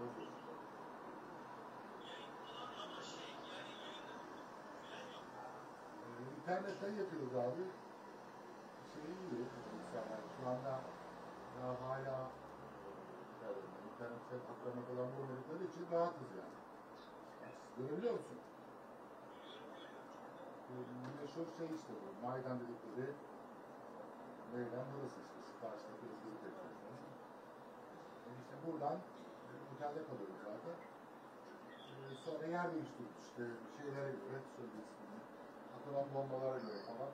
Nasıl? İnternetten yapıyoruz abi. Şeyi yiyor insanlar. Şu anda daha hala internet haklarına falan vurmadıkları için rahatız yani. Görebiliyor musun? Meşhur şey işte bu. Maydan dedikleri meydan burası işte. Karşıdaki özgürlük ekranı. İşte buradan otelde kalıyoruz zaten. Sonra yer değiştiriyoruz işte şeylere göre, söyle ismini. Atılan bombalara göre falan.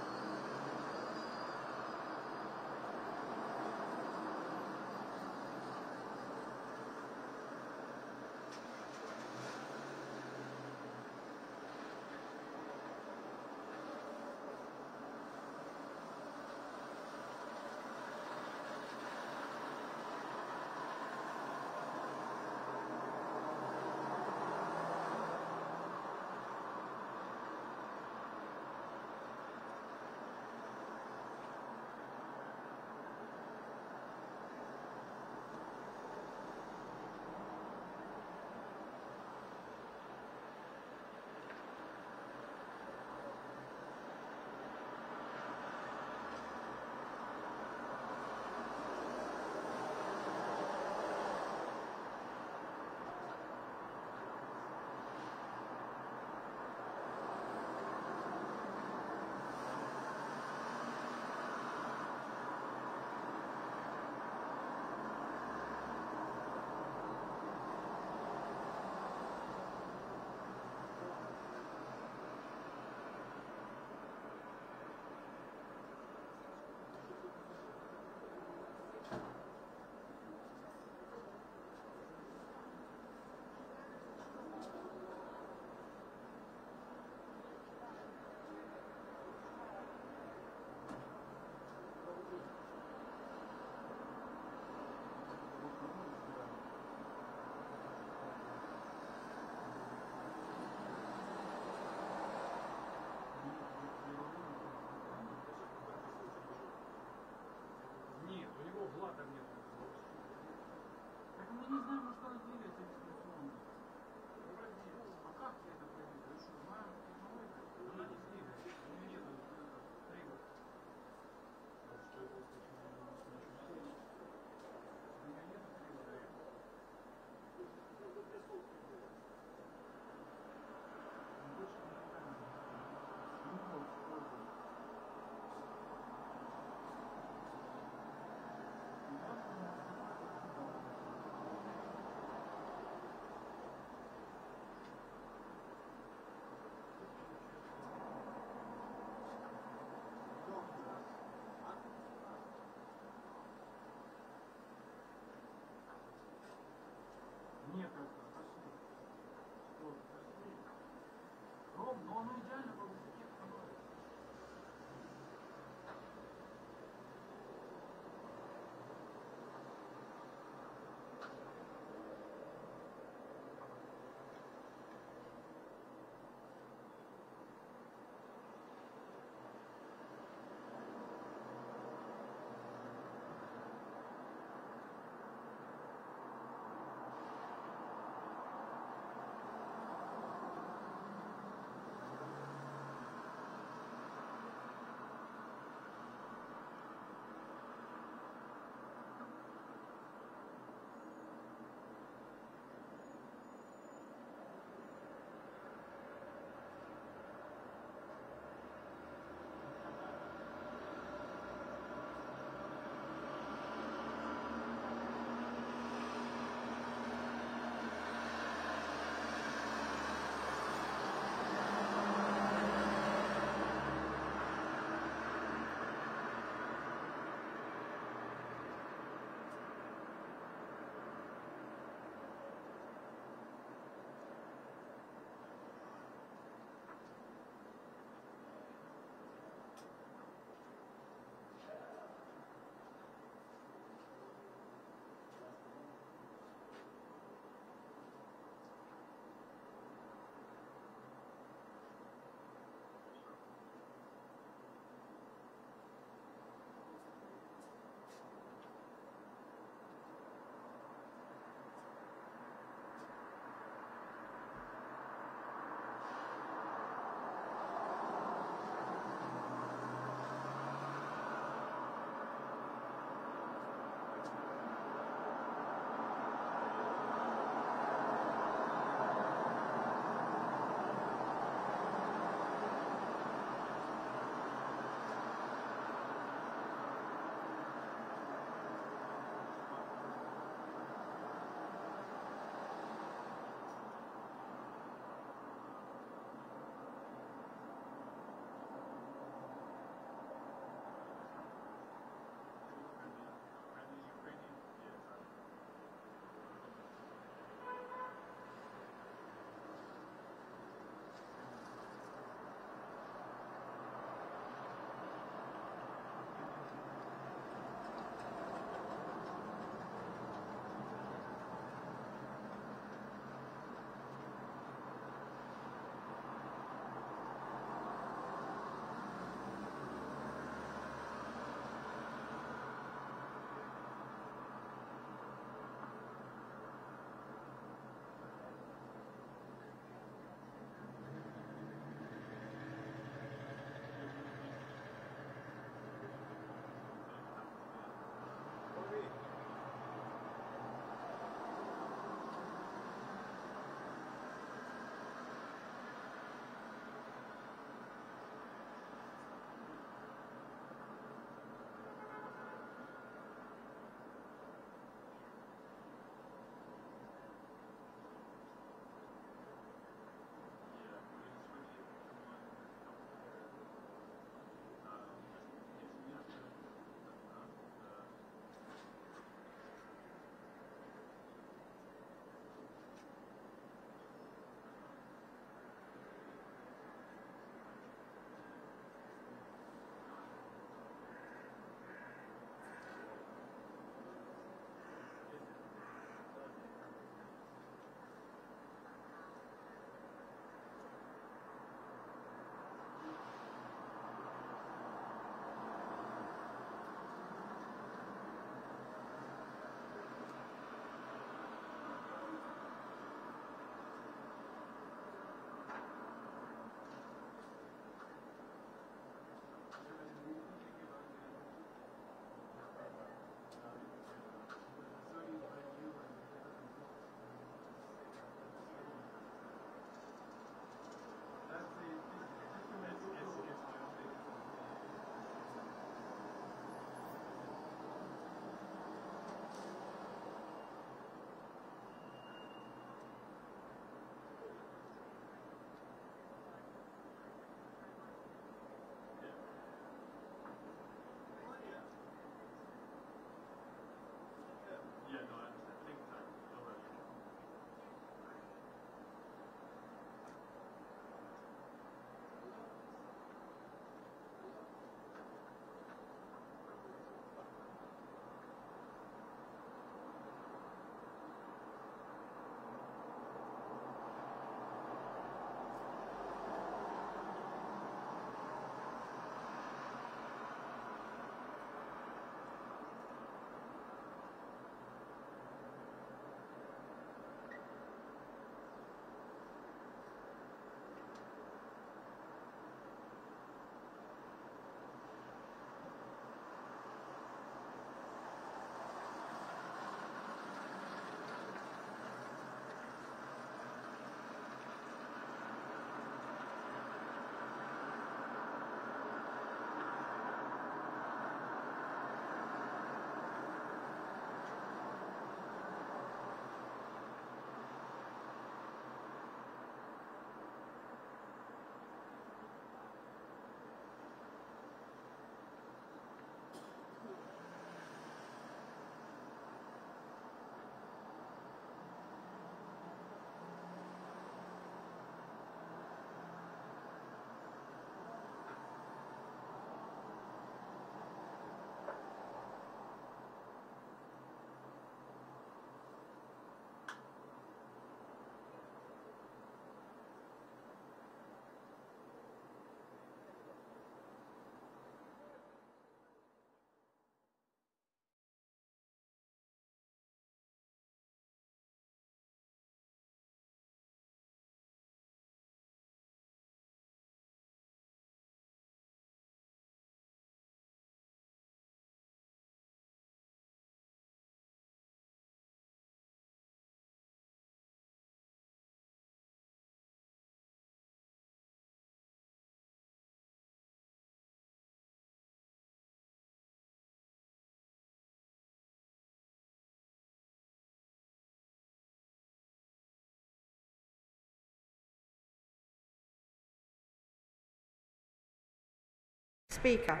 Speaker,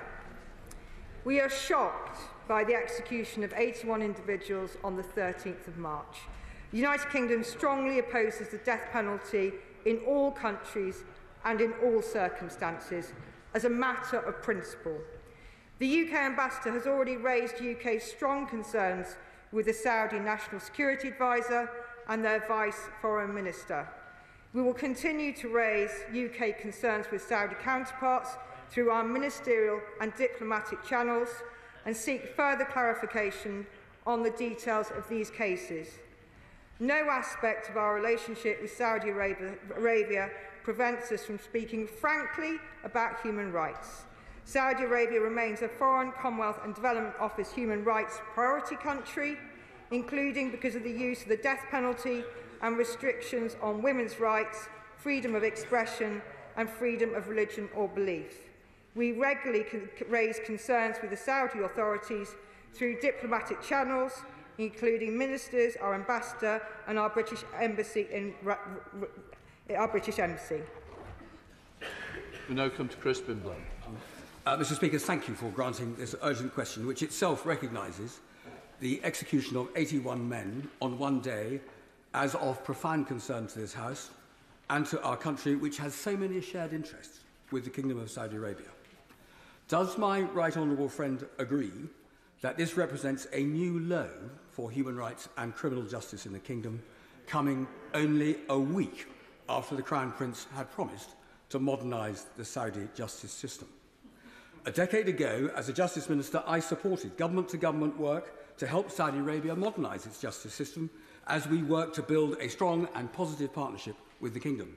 we are shocked by the execution of 81 individuals on the 13th of March. The United Kingdom strongly opposes the death penalty in all countries and in all circumstances as a matter of principle. The UK Ambassador has already raised UK's strong concerns with the Saudi National Security Advisor and their Vice Foreign Minister. We will continue to raise UK concerns with Saudi counterparts through our ministerial and diplomatic channels and seek further clarification on the details of these cases. No aspect of our relationship with Saudi Arabia prevents us from speaking frankly about human rights. Saudi Arabia remains a Foreign, Commonwealth and Development Office human rights priority country, including because of the use of the death penalty and restrictions on women's rights, freedom of expression and freedom of religion or belief. We regularly raise concerns with the Saudi authorities through diplomatic channels, including ministers, our ambassador and our British embassy. We now come to Chris Bimblin. Mr. Speaker, thank you for granting this urgent question, which itself recognises the execution of 81 men on one day as of profound concern to this House and to our country, which has so many shared interests with the Kingdom of Saudi Arabia. Does my right honourable friend agree that this represents a new low for human rights and criminal justice in the Kingdom, coming only a week after the Crown Prince had promised to modernise the Saudi justice system? A decade ago, as a Justice Minister, I supported government-to-government work to help Saudi Arabia modernise its justice system as we work to build a strong and positive partnership with the Kingdom.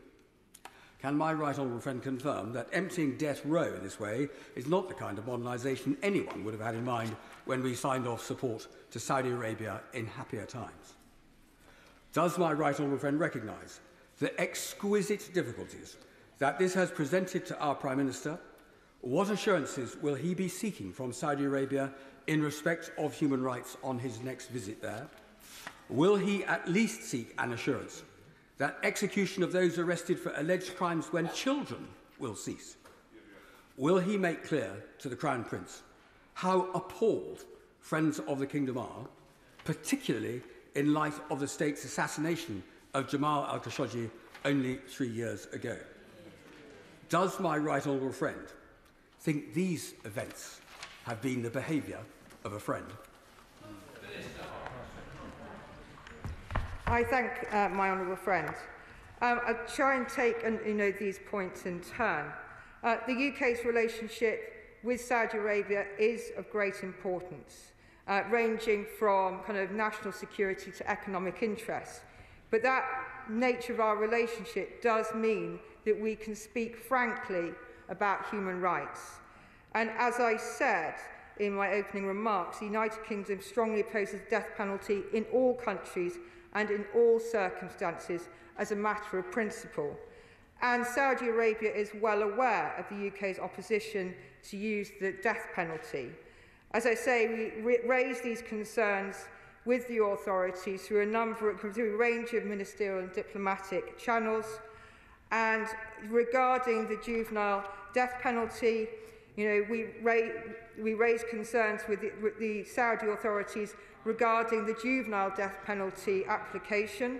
Can my right honourable friend confirm that emptying death row in this way is not the kind of modernisation anyone would have had in mind when we signed off support to Saudi Arabia in happier times? Does my right honourable friend recognise the exquisite difficulties that this has presented to our Prime Minister? What assurances will he be seeking from Saudi Arabia in respect of human rights on his next visit there? Will he at least seek an assurance that execution of those arrested for alleged crimes when children will cease? Will he make clear to the Crown Prince how appalled friends of the Kingdom are, particularly in light of the state's assassination of Jamal al-Khashoggi only 3 years ago? Does my right honourable friend think these events have been the behaviour of a friend? I thank my honourable friend. I'll try and take these points in turn. The UK's relationship with Saudi Arabia is of great importance, ranging from kind of national security to economic interests. But that nature of our relationship does mean that we can speak frankly about human rights. And as I said in my opening remarks, the United Kingdom strongly opposes the death penalty in all countries and in all circumstances as a matter of principle. And Saudi Arabia is well aware of the UK's opposition to use the death penalty. As I say, we raise these concerns with the authorities through a range of ministerial and diplomatic channels. And regarding the juvenile death penalty, we raise concerns with the Saudi authorities regarding the juvenile death penalty application.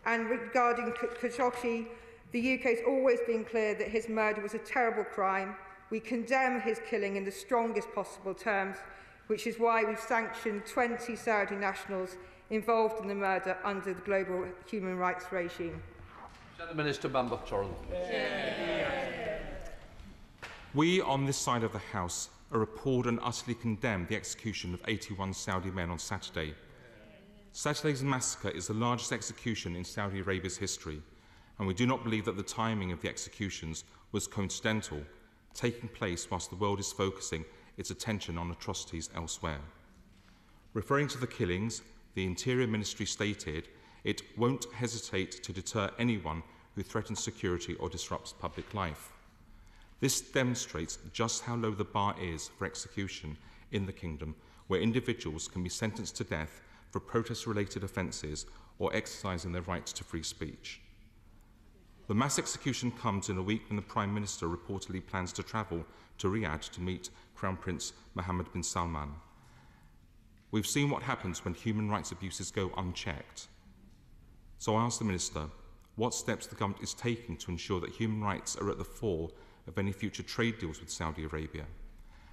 And regarding Khashoggi, the UK has always been clear that his murder was a terrible crime. We condemn his killing in the strongest possible terms, which is why we've sanctioned 20 Saudi nationals involved in the murder under the global human rights regime. Minister Bambach-Chorley. We on this side of the House are appalled and utterly condemn the execution of 81 Saudi men on Saturday. Saturday's massacre is the largest execution in Saudi Arabia's history, and we do not believe that the timing of the executions was coincidental, taking place whilst the world is focusing its attention on atrocities elsewhere. Referring to the killings, the Interior Ministry stated it won't hesitate to deter anyone who threatens security or disrupts public life. This demonstrates just how low the bar is for execution in the Kingdom, where individuals can be sentenced to death for protest-related offences or exercising their right to free speech. The mass execution comes in a week when the Prime Minister reportedly plans to travel to Riyadh to meet Crown Prince Mohammed bin Salman. We've seen what happens when human rights abuses go unchecked. So I ask the Minister what steps the government is taking to ensure that human rights are at the fore of any future trade deals with Saudi Arabia.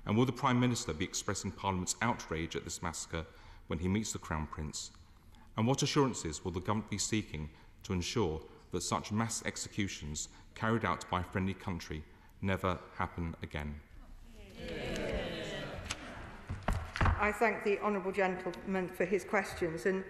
And will the Prime Minister be expressing Parliament's outrage at this massacre when he meets the Crown Prince? And what assurances will the government be seeking to ensure that such mass executions carried out by a friendly country never happen again? I thank the honourable gentleman for his questions. And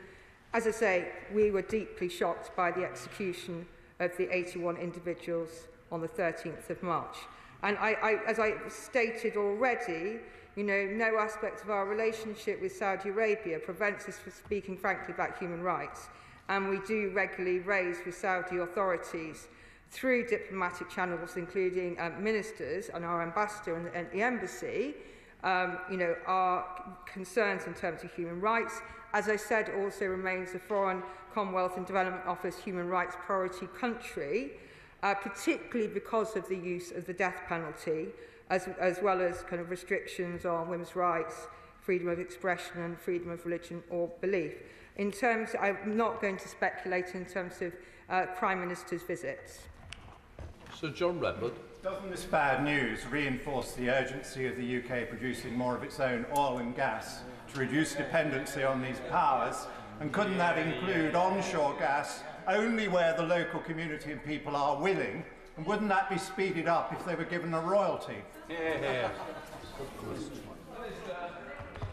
as I say, we were deeply shocked by the execution of the 81 individuals on the 13th of March. And as I stated already, you know, no aspect of our relationship with Saudi Arabia prevents us from speaking frankly about human rights. And we do regularly raise with Saudi authorities through diplomatic channels, including ministers and our ambassador and the embassy, you know, our concerns in terms of human rights. As I said, it also remains the Foreign, Commonwealth and Development Office human rights priority country, particularly because of the use of the death penalty, as well as kind of restrictions on women's rights, freedom of expression and freedom of religion or belief. In terms, I'm not going to speculate in terms of Prime Minister's visits. Sir John Redwood. Doesn't this bad news reinforce the urgency of the UK producing more of its own oil and gas to reduce dependency on these powers? And couldn't that include onshore gas only where the local community and people are willing? And wouldn't that be speeded up if they were given a royalty?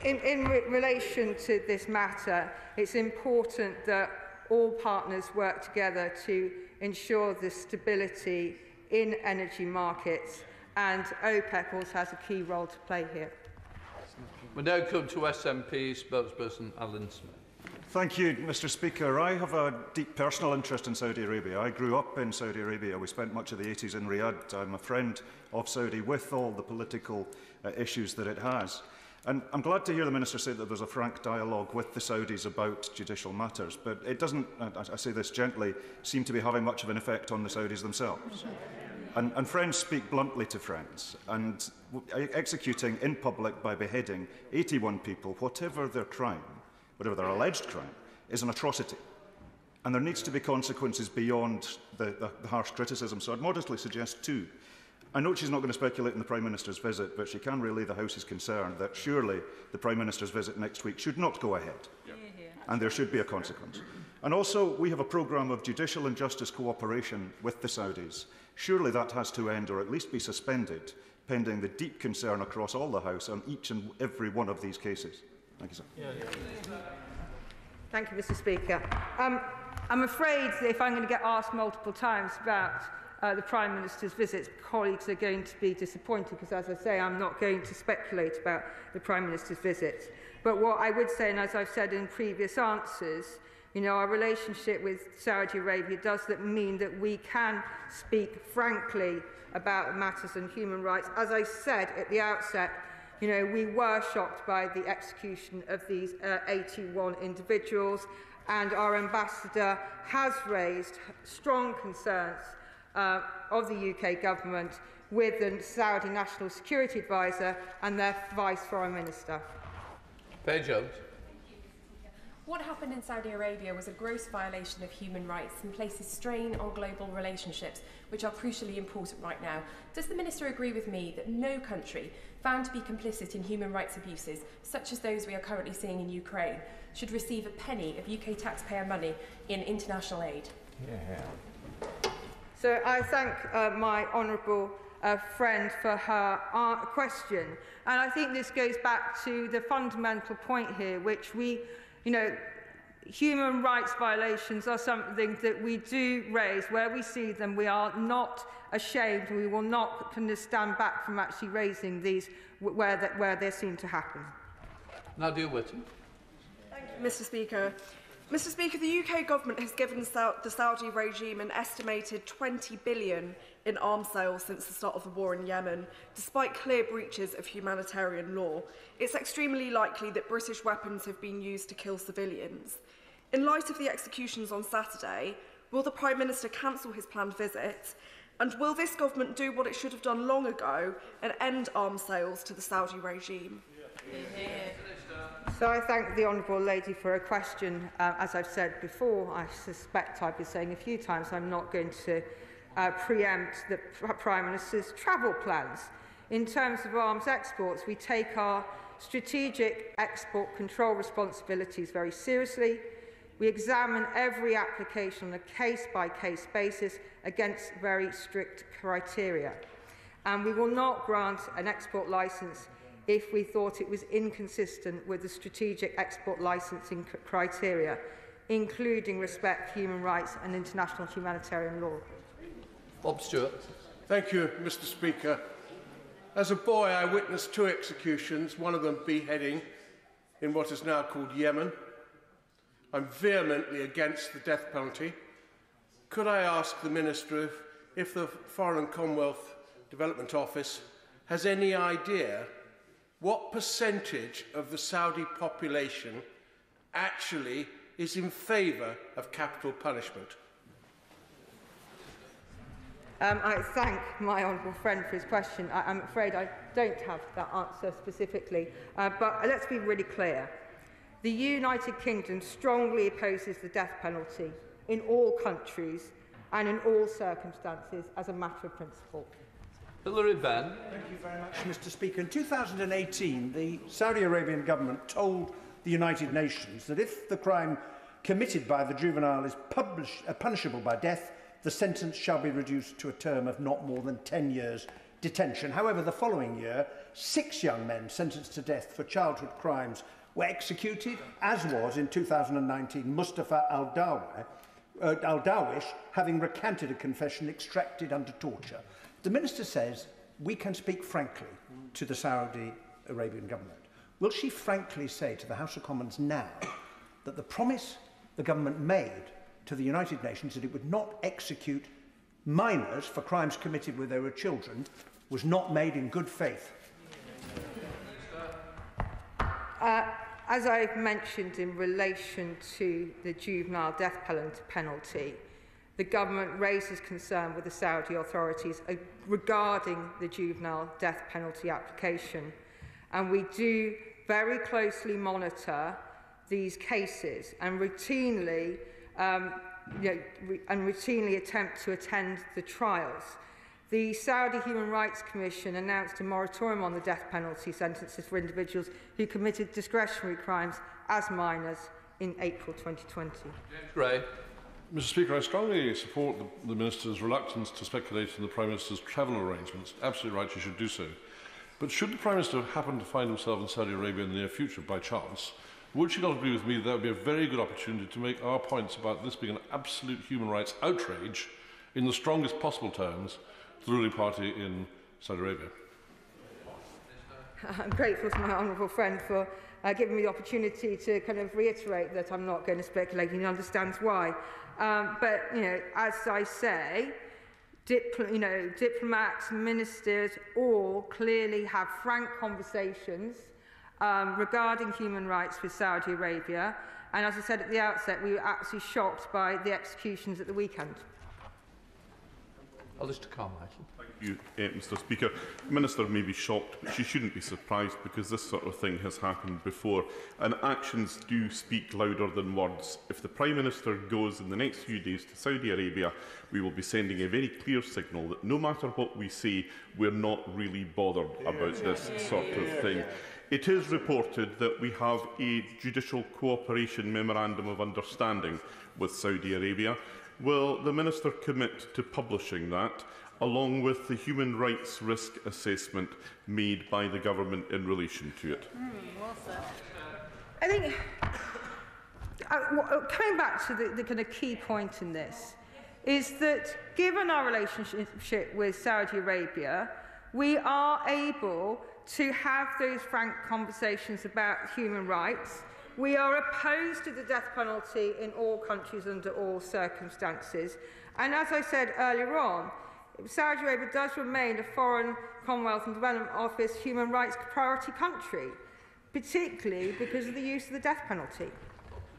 In relation to this matter, it's important that all partners work together to ensure the stability in energy markets, and OPEC also has a key role to play here. We now come to SNP spokesperson Alan Smith. Thank you, Mr. Speaker. I have a deep personal interest in Saudi Arabia. I grew up in Saudi Arabia. We spent much of the 80s in Riyadh. I'm a friend of Saudi with all the political issues that it has. And I'm glad to hear the Minister say that there's a frank dialogue with the Saudis about judicial matters, but it doesn't, I say this gently, seem to be having much of an effect on the Saudis themselves. And friends speak bluntly to friends, and executing in public by beheading 81 people, whatever their crime, whatever their alleged crime, is an atrocity. And there needs to be consequences beyond the harsh criticism. So I'd modestly suggest two. I note she's not going to speculate on the Prime Minister's visit, but she can relay the House's concern that surely the Prime Minister's visit next week should not go ahead. And there should be a consequence. And also, we have a programme of judicial and justice cooperation with the Saudis. Surely that has to end, or at least be suspended, pending the deep concern across all the House on each and every one of these cases. Thank you, sir. Thank you, Mr. Speaker. I'm afraid that if I'm going to get asked multiple times about the Prime Minister's visits, colleagues are going to be disappointed because, as I say, I'm not going to speculate about the Prime Minister's visits. But what I would say, and as I've said in previous answers, you know, our relationship with Saudi Arabia does mean that we can speak frankly about matters and human rights. As I said at the outset, you know, we were shocked by the execution of these 81 individuals, and our ambassador has raised strong concerns of the UK government with the Saudi National Security Advisor and their Vice Foreign Minister. Fair Jones. What happened in Saudi Arabia was a gross violation of human rights and places strain on global relationships, which are crucially important right now. Does the Minister agree with me that no country found to be complicit in human rights abuses, such as those we are currently seeing in Ukraine, should receive a penny of UK taxpayer money in international aid? So I thank my honourable friend for her question. And I think this goes back to the fundamental point here, which you know, human rights violations are something that we do raise. Where we see them, we are not ashamed. We will not kind of stand back from actually raising these where they seem to happen. Nadia Whittam. Thank you, Mr. Speaker. Mr. Speaker, the UK government has given the Saudi regime an estimated $20 billion in arms sales since the start of the war in Yemen, despite clear breaches of humanitarian law. It's extremely likely that British weapons have been used to kill civilians. In light of the executions on Saturday, Will the Prime Minister cancel his planned visit? And will this government do what it should have done long ago and end arms sales to the Saudi regime? So I thank the Honourable Lady for her question. As I've said before, I suspect I've been saying a few times, I'm not going to preempt the Prime Minister's travel plans. In terms of arms exports, we take our strategic export control responsibilities very seriously. We examine every application on a case-by-case basis against very strict criteria. And we will not grant an export licence if we thought it was inconsistent with the strategic export licensing criteria, including respect for human rights and international humanitarian law. Bob Stewart. Thank you, Mr. Speaker. As a boy, I witnessed 2 executions, one of them beheading in what is now called Yemen. I'm vehemently against the death penalty. Could I ask the Minister if the Foreign and Commonwealth Development Office has any idea what percentage of the Saudi population actually is in favour of capital punishment? I thank my honourable friend for his question. I'm afraid I don't have that answer specifically, but let's be really clear. The United Kingdom strongly opposes the death penalty in all countries and in all circumstances as a matter of principle. Hilary Benn. Thank you very much, Mr. Speaker. In 2018, the Saudi Arabian government told the United Nations that if the crime committed by the juvenile is punishable by death, the sentence shall be reduced to a term of not more than 10 years detention. However, the following year, 6 young men sentenced to death for childhood crimes were executed, as was in 2019 Mustafa al-Dawish, having recanted a confession extracted under torture. The Minister says we can speak frankly to the Saudi Arabian government. Will she frankly say to the House of Commons now that the promise the government made to the United Nations that it would not execute minors for crimes committed when they were children was not made in good faith? As I've mentioned in relation to the juvenile death penalty, the government raises concern with the Saudi authorities regarding the juvenile death penalty application, and we do very closely monitor these cases and routinely attempt to attend the trials. The Saudi Human Rights Commission announced a moratorium on the death penalty sentences for individuals who committed discretionary crimes as minors in April 2020. Gray. Mr. Speaker, I strongly support the Minister's reluctance to speculate on the Prime Minister's travel arrangements. Absolutely right, she should do so. But should the Prime Minister happen to find himself in Saudi Arabia in the near future by chance, would she not agree with me that that would be a very good opportunity to make our points about this being an absolute human rights outrage in the strongest possible terms to the ruling party in Saudi Arabia? I'm grateful to my honourable friend for giving me the opportunity to kind of reiterate that I'm not going to speculate, and he understands why. But, as I say, diplomats, ministers all clearly have frank conversations regarding human rights with Saudi Arabia. And as I said at the outset, we were absolutely shocked by the executions at the weekend. Alistair Carmichael. Thank you, Mr. Speaker. The Minister may be shocked, but she shouldn't be surprised because this sort of thing has happened before, and actions do speak louder than words. If the Prime Minister goes in the next few days to Saudi Arabia, we will be sending a very clear signal that no matter what we say, we're not really bothered about this sort of thing. It is reported that we have a judicial cooperation memorandum of understanding with Saudi Arabia. Will the Minister commit to publishing that, along with the human rights risk assessment made by the government in relation to it? I think, coming back to the kind of key point in this, is that given our relationship with Saudi Arabia, we are able to have those frank conversations about human rights. We are opposed to the death penalty in all countries under all circumstances. And as I said earlier on, Saudi Arabia does remain a Foreign, Commonwealth and Development Office human rights priority country, particularly because of the use of the death penalty.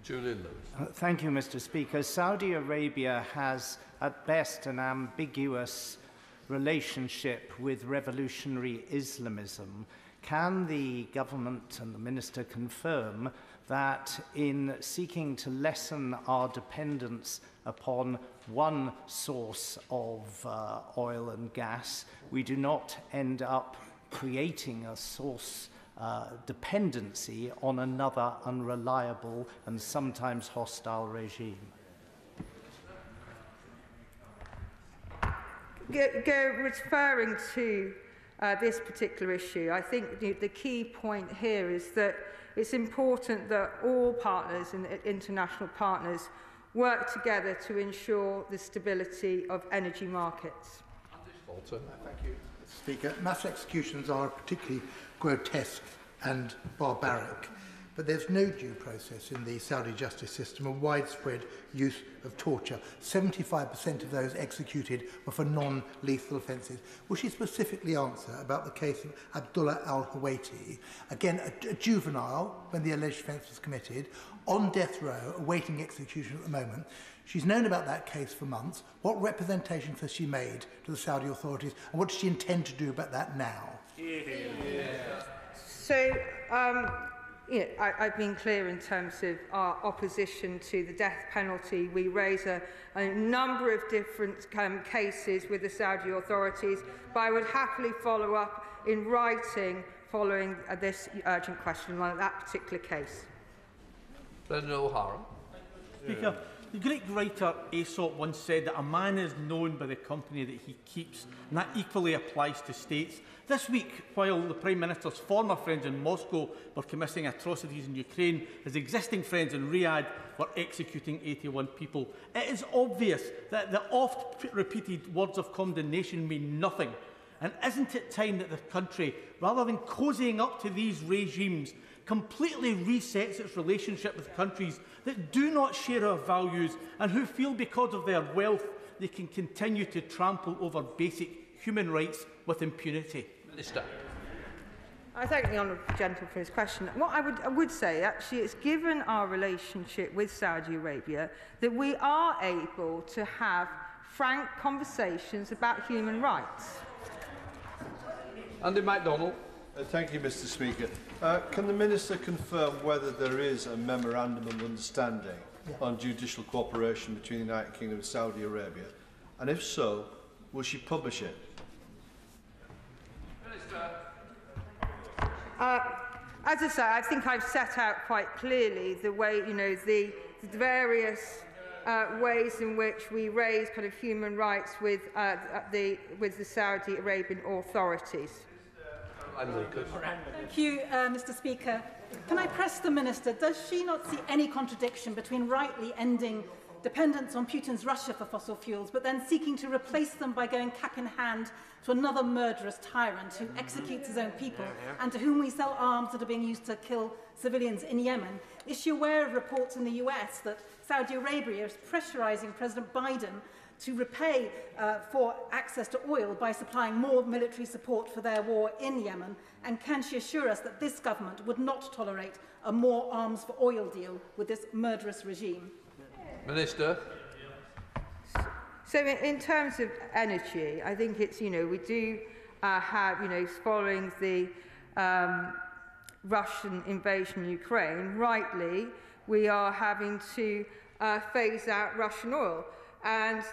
Julian Lewis. Thank you, Mr. Speaker. Saudi Arabia has, at best, an ambiguous relationship with revolutionary Islamism. Can the government and the minister confirm that in seeking to lessen our dependence upon one source of oil and gas, we do not end up creating a source dependency on another unreliable and sometimes hostile regime? Referring to this particular issue, I think the key point here is that it's important that all partners and international partners work together to ensure the stability of energy markets. Walter. Thank you, Mr. Speaker. Mass executions are particularly grotesque and barbaric, but there's no due process in the Saudi justice system, a widespread use of torture. 75% of those executed were for non-lethal offences. Will she specifically answer about the case of Abdullah al-Hawaiti, again a juvenile when the alleged offence was committed, on death row, awaiting execution at the moment? She's known about that case for months. What representations has she made to the Saudi authorities, and what does she intend to do about that now? So, I've been clear in terms of our opposition to the death penalty. We raise a number of different cases with the Saudi authorities, but I would happily follow up in writing following this urgent question on that particular case. Brendan O'Hara. Speaker, the Greek writer Aesop once said that a man is known by the company that he keeps, and that equally applies to states. This week, while the Prime Minister's former friends in Moscow were committing atrocities in Ukraine, his existing friends in Riyadh were executing 81 people. It is obvious that the oft-repeated words of condemnation mean nothing. And isn't it time that the country, rather than cozying up to these regimes, completely resets its relationship with countries that do not share our values and who feel because of their wealth they can continue to trample over basic human rights with impunity? Minister. I thank the honourable gentleman for his question. What I would say, actually, is given our relationship with Saudi Arabia, that we are able to have frank conversations about human rights. Andy MacDonald. Thank you, Mr. Speaker. Can the Minister confirm whether there is a memorandum of understanding on judicial cooperation between the United Kingdom and Saudi Arabia? And if so, will she publish it? As I say, I think I've set out quite clearly the way, the various ways in which we raise kind of human rights with the Saudi Arabian authorities. Thank you, Mr. Speaker. Can I press the Minister? Does she not see any contradiction between rightly ending dependence on Putin's Russia for fossil fuels, but then seeking to replace them by going cap in hand to another murderous tyrant who executes his own people and to whom we sell arms that are being used to kill civilians in Yemen? Is she aware of reports in the US that Saudi Arabia is pressurising President Biden to repay for access to oil by supplying more military support for their war in Yemen? And can she assure us that this government would not tolerate a more arms for oil deal with this murderous regime? Minister. So in terms of energy, I think it's, we do have, following the Russian invasion of Ukraine, rightly, we are having to phase out Russian oil, and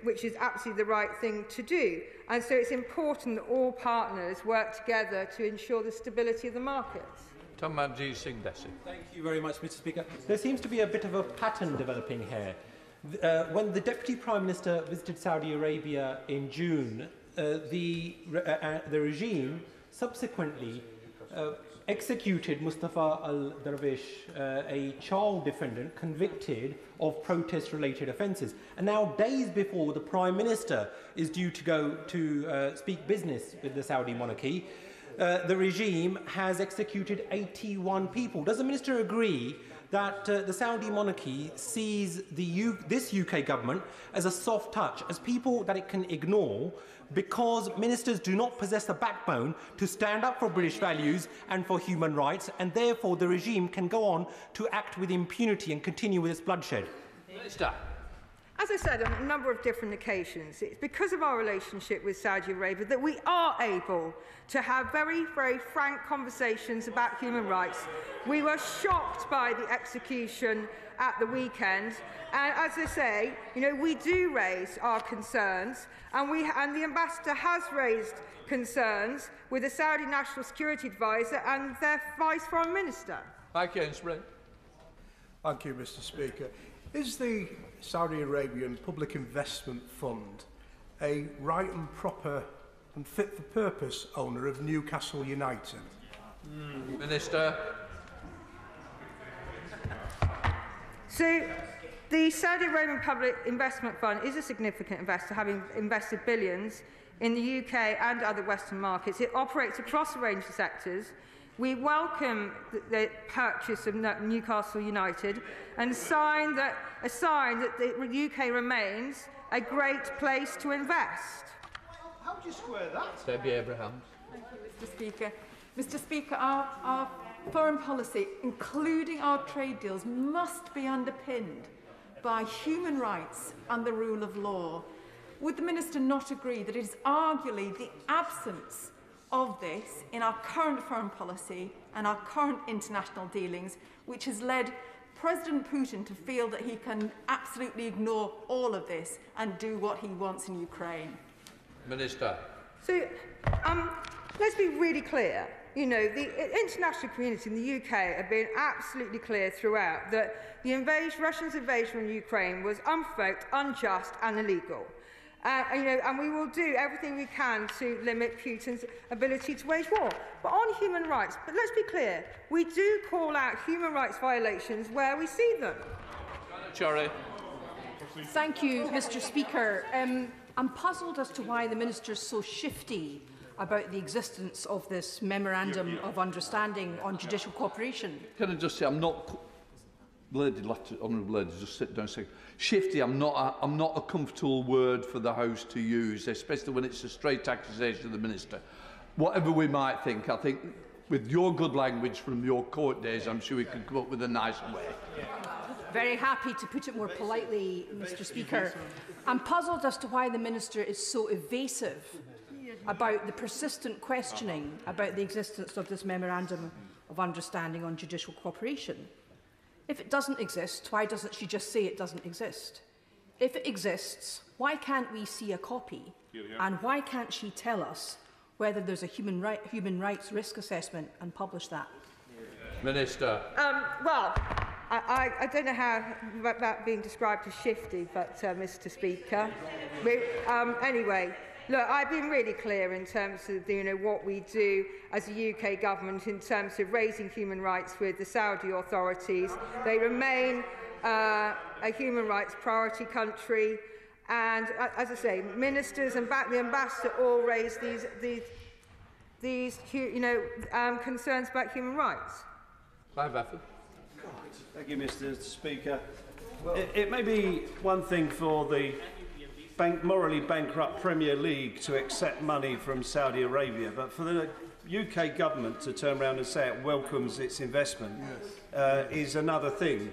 which is absolutely the right thing to do. And so it's important that all partners work together to ensure the stability of the markets. Tamanjit Singh Desi. Thank you very much, Mr. Speaker. There seems to be a bit of a pattern developing here. When the Deputy Prime Minister visited Saudi Arabia in June, the regime subsequently executed Mustafa al-Darwish, a child defendant convicted of protest-related offences. And now, days before the Prime Minister is due to go to speak business with the Saudi monarchy, the regime has executed 81 people. Does the Minister agree that the Saudi monarchy sees this UK government as a soft touch, as people that it can ignore because ministers do not possess the backbone to stand up for British values and for human rights, and therefore the regime can go on to act with impunity and continue with its bloodshed? Minister. As I said on a number of different occasions, it's because of our relationship with Saudi Arabia that we are able to have very, very frank conversations about human rights. We were shocked by the execution at the weekend, and as I say, we do raise our concerns, and the ambassador has raised concerns with the Saudi National Security Advisor and their Vice Foreign Minister. Thank you, Spring. Thank you, Mr. Speaker. Is the Saudi Arabian Public Investment Fund a right and proper and fit-for-purpose owner of Newcastle United? Minister. So, the Saudi Arabian Public Investment Fund is a significant investor, having invested billions in the UK and other Western markets. It operates across a range of sectors. We welcome the purchase of Newcastle United and a sign that the UK remains a great place to invest. How do you square that? Debbie Abrahams. Thank you, Mr. Speaker. Mr. Speaker, our foreign policy, including our trade deals, must be underpinned by human rights and the rule of law. Would the Minister not agree that it is arguably the absence of this in our current foreign policy and our current international dealings which has led President Putin to feel that he can absolutely ignore all of this and do what he wants in Ukraine? Minister. So, let's be really clear. The international community in the UK have been absolutely clear throughout that the Russians' invasion of Ukraine was unprovoked, unjust and illegal. And we will do everything we can to limit Putin's ability to wage war. But on human rights, but let's be clear, we do call out human rights violations where we see them. Cherry. Thank you, Mr. Speaker. I'm puzzled as to why the Minister is so shifty about the existence of this Memorandum of Understanding on Judicial Cooperation. Can I just say, I'm not... Honourable lady, just sit down a second. Shifty, I'm not a comfortable word for the House to use, especially when it's a straight accusation of the Minister. Whatever we might think, I think with your good language from your court days, I'm sure we can come up with a nicer way. Very happy to put it more politely, Mr. Speaker. I'm puzzled as to why the Minister is so evasive about the persistent questioning about the existence of this Memorandum of Understanding on Judicial Cooperation. If it doesn't exist, why doesn't she just say it doesn't exist? If it exists, why can't we see a copy? And why can't she tell us whether there's a human rights risk assessment and publish that? Minister. Well, I don't know how that being described as shifty, but Mr. Speaker. Anyway, look, I've been really clear in terms of what we do as a UK government in terms of raising human rights with the Saudi authorities. They remain a human rights priority country, and as I say, ministers and the ambassador all raise these concerns about human rights. Thank you, Mr. Speaker. It may be one thing for the morally bankrupt Premier League to accept money from Saudi Arabia, but for the UK government to turn around and say it welcomes its investment is another thing.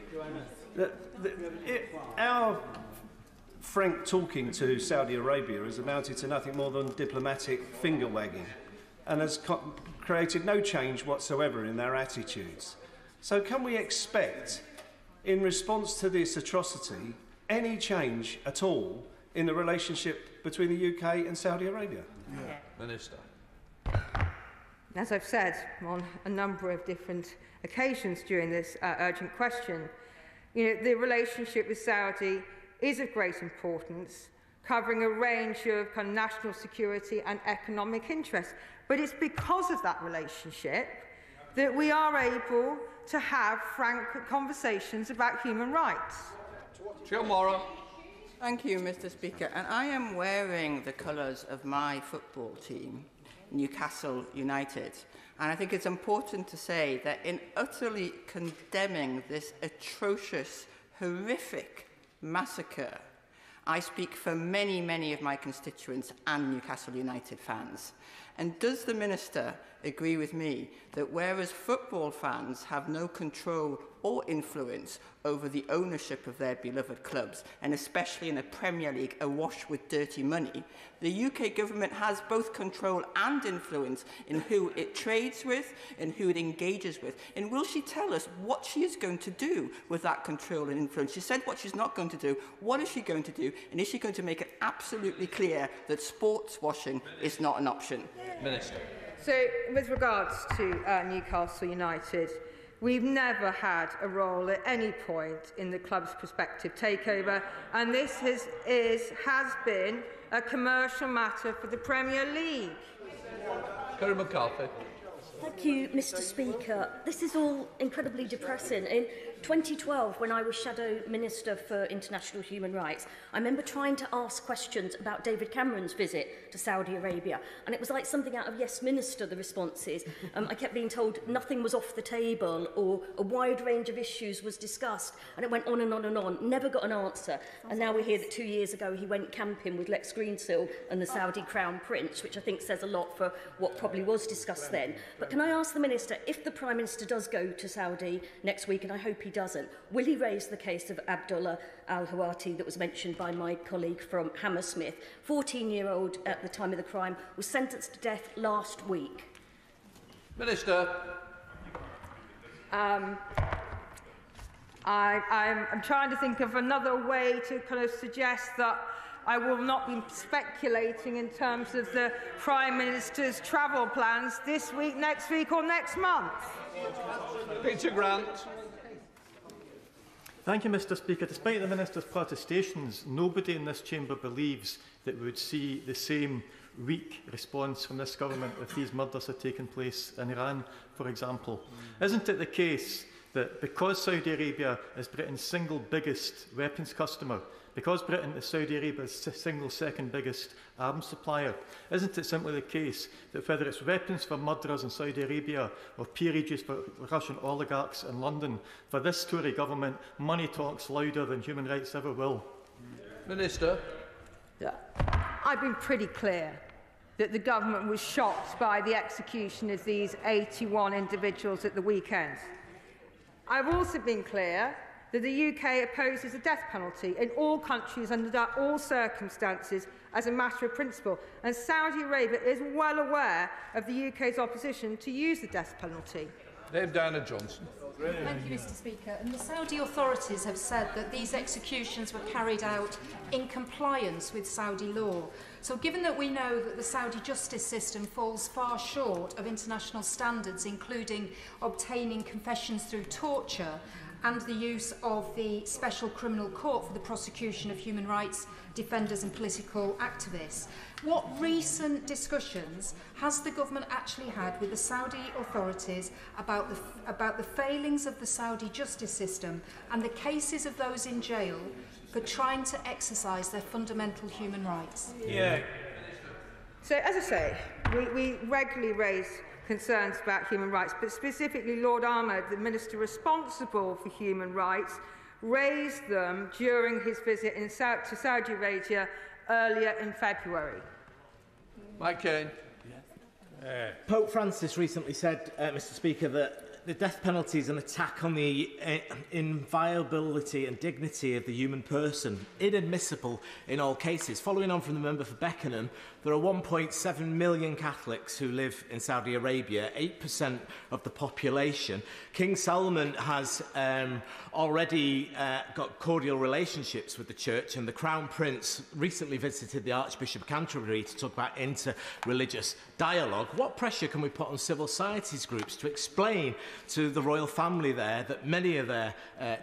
Our frank talking to Saudi Arabia has amounted to nothing more than diplomatic finger-wagging and has created no change whatsoever in their attitudes. So can we expect, in response to this atrocity, any change at all in the relationship between the UK and Saudi Arabia? Minister. As I've said on a number of different occasions during this urgent question, the relationship with Saudi is of great importance, covering a range of kind of national security and economic interests. But it's because of that relationship that we are able to have frank conversations about human rights. Tomorrow. Thank you, Mr. Speaker. And I am wearing the colours of my football team, Newcastle United. And I think it's important to say that in utterly condemning this atrocious, horrific massacre, I speak for many, many of my constituents and Newcastle United fans. And does the Minister agree with me that whereas football fans have no control or influence over the ownership of their beloved clubs, and especially in a Premier League awash with dirty money, the UK government has both control and influence in who it trades with and who it engages with? And will she tell us what she is going to do with that control and influence? She said what she's not going to do. What is she going to do? And is she going to make it absolutely clear that sports washing is not an option? Minister. So, with regards to Newcastle United, we've never had a role at any point in the club's prospective takeover, and this has been a commercial matter for the Premier League. Kerry McCarthy. Thank you, Mr. Speaker. This is all incredibly depressing. In 2012, when I was Shadow Minister for International Human Rights, I remember trying to ask questions about David Cameron's visit to Saudi Arabia, and it was like something out of Yes Minister, the responses. I kept being told nothing was off the table, or a wide range of issues was discussed, and it went on and on and on. Never got an answer. And now we hear that 2 years ago he went camping with Lex Greensill and the Saudi Crown Prince, which I think says a lot for what probably was discussed then. But can I ask the Minister, if the Prime Minister does go to Saudi next week, and I hope he doesn't, will he raise the case of Abdullah al-Hawati that was mentioned by my colleague from Hammersmith? 14-year-old at the time of the crime, was sentenced to death last week. Minister. I'm trying to think of another way to kind of suggest that I will not be speculating in terms of the Prime Minister's travel plans this week, next week or next month. Peter Grant. Thank you, Mr. Speaker. Despite the Minister's protestations, nobody in this chamber believes that we would see the same weak response from this government if these murders had taken place in Iran, for example. Isn't it the case that because Saudi Arabia is Britain's single biggest weapons customer, because Britain is Saudi Arabia's single second biggest arms supplier, isn't it simply the case that whether it's weapons for murderers in Saudi Arabia or peerages for Russian oligarchs in London, for this Tory government, money talks louder than human rights ever will? Minister. Yeah. I've been pretty clear that the government was shocked by the execution of these 81 individuals at the weekend. I've also been clear that the UK opposes the death penalty in all countries under all circumstances as a matter of principle, and Saudi Arabia is well aware of the UK's opposition to use the death penalty. Dame Diana Johnson. Thank you, Mr. Speaker. And the Saudi authorities have said that these executions were carried out in compliance with Saudi law. So given that we know that the Saudi justice system falls far short of international standards, including obtaining confessions through torture and the use of the Special Criminal Court for the prosecution of human rights defenders and political activists, what recent discussions has the government actually had with the Saudi authorities about the failings of the Saudi justice system and the cases of those in jail for trying to exercise their fundamental human rights? Yeah. So, as I say, we regularly raise concerns about human rights, but specifically Lord Ahmed, the Minister responsible for human rights, raised them during his visit to Saudi Arabia earlier in February. Mike Kane. Pope Francis recently said, Mr. Speaker, that the death penalty is an attack on the inviolability and dignity of the human person, inadmissible in all cases. Following on from the member for Beckenham, there are 1.7 million Catholics who live in Saudi Arabia, 8% of the population. King Salman has already got cordial relationships with the Church, and the Crown Prince recently visited the Archbishop of Canterbury to talk about inter-religious dialogue. What pressure can we put on civil societies groups to explain to the royal family there that many of their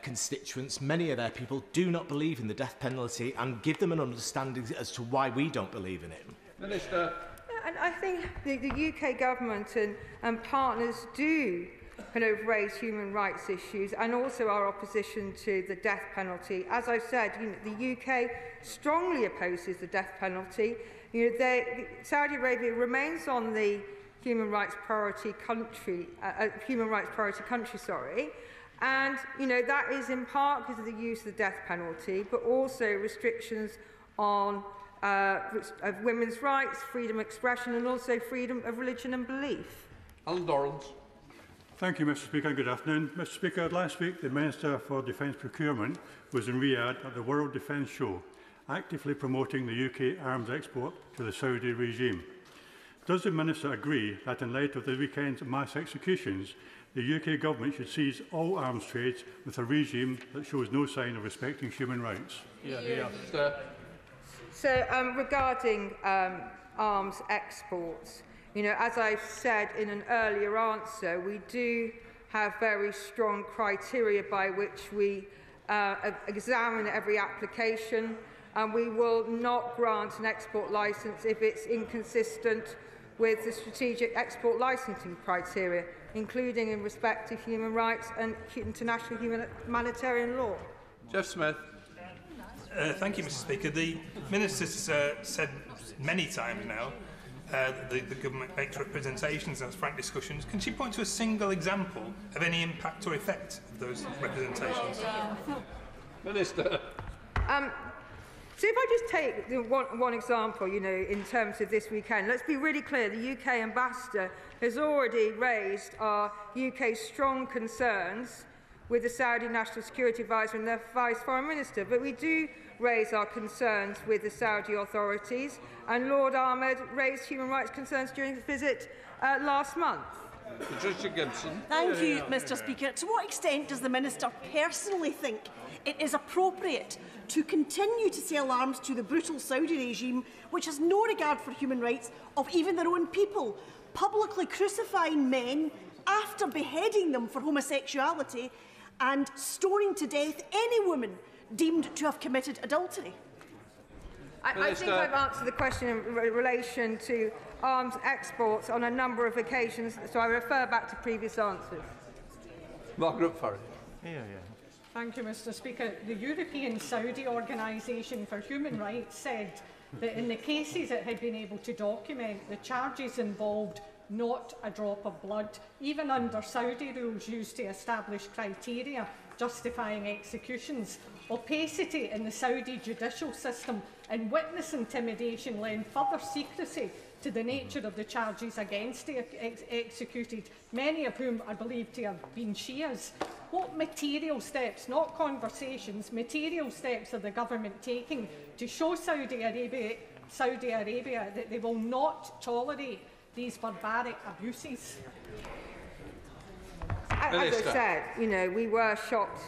constituents, many of their people do not believe in the death penalty, and give them an understanding as to why we don't believe in it? Minister. And I think the UK government and partners do kind of raise human rights issues and also our opposition to the death penalty. As I've said, the UK strongly opposes the death penalty. Saudi Arabia remains on the human rights priority country, and that is in part because of the use of the death penalty, but also restrictions on of women's rights, freedom of expression, and also freedom of religion and belief. Alan Dorrans. Thank you, Mr. Speaker. Good afternoon. Mr. Speaker, last week the Minister for Defence Procurement was in Riyadh at the World Defence Show, actively promoting the UK arms export to the Saudi regime. Does the Minister agree that in light of the weekend's mass executions, the UK government should seize all arms trades with a regime that shows no sign of respecting human rights? So regarding arms exports, as I've said in an earlier answer, we do have very strong criteria by which we examine every application, and we will not grant an export licence if it's inconsistent with the strategic export licensing criteria, including in respect of human rights and international humanitarian law. Jeff Smith. Thank you, Mr. Speaker. The Minister's said many times now the government makes representations and has frank discussions. Can she point to a single example of any impact or effect of those representations? Minister. So if I just take one example, in terms of this weekend, let's be really clear. The UK ambassador has already raised our UK's strong concerns with the Saudi National Security Advisor and their Vice Foreign Minister. But we do raise our concerns with the Saudi authorities, and Lord Ahmed raised human rights concerns during his visit last month. Patricia Gibson. Thank you, Mr. Speaker. To what extent does the Minister personally think it is appropriate to continue to sell arms to the brutal Saudi regime, which has no regard for human rights of even their own people, publicly crucifying men after beheading them for homosexuality and stoning to death any woman deemed to have committed adultery? I think I've answered the question in relation to arms exports on a number of occasions, so I refer back to previous answers. Margaret Farrell. Thank you, Mr. Speaker. The European Saudi Organisation for Human Rights said that in the cases it had been able to document, the charges involved not a drop of blood, even under Saudi rules used to establish criteria justifying executions. Opacity in the Saudi judicial system and witness intimidation lend further secrecy to the nature of the charges against the executed, many of whom are believed to have been Shias. What material steps, not conversations, material steps are the government taking to show Saudi Arabia that they will not tolerate these barbaric abuses? As I said, we were shocked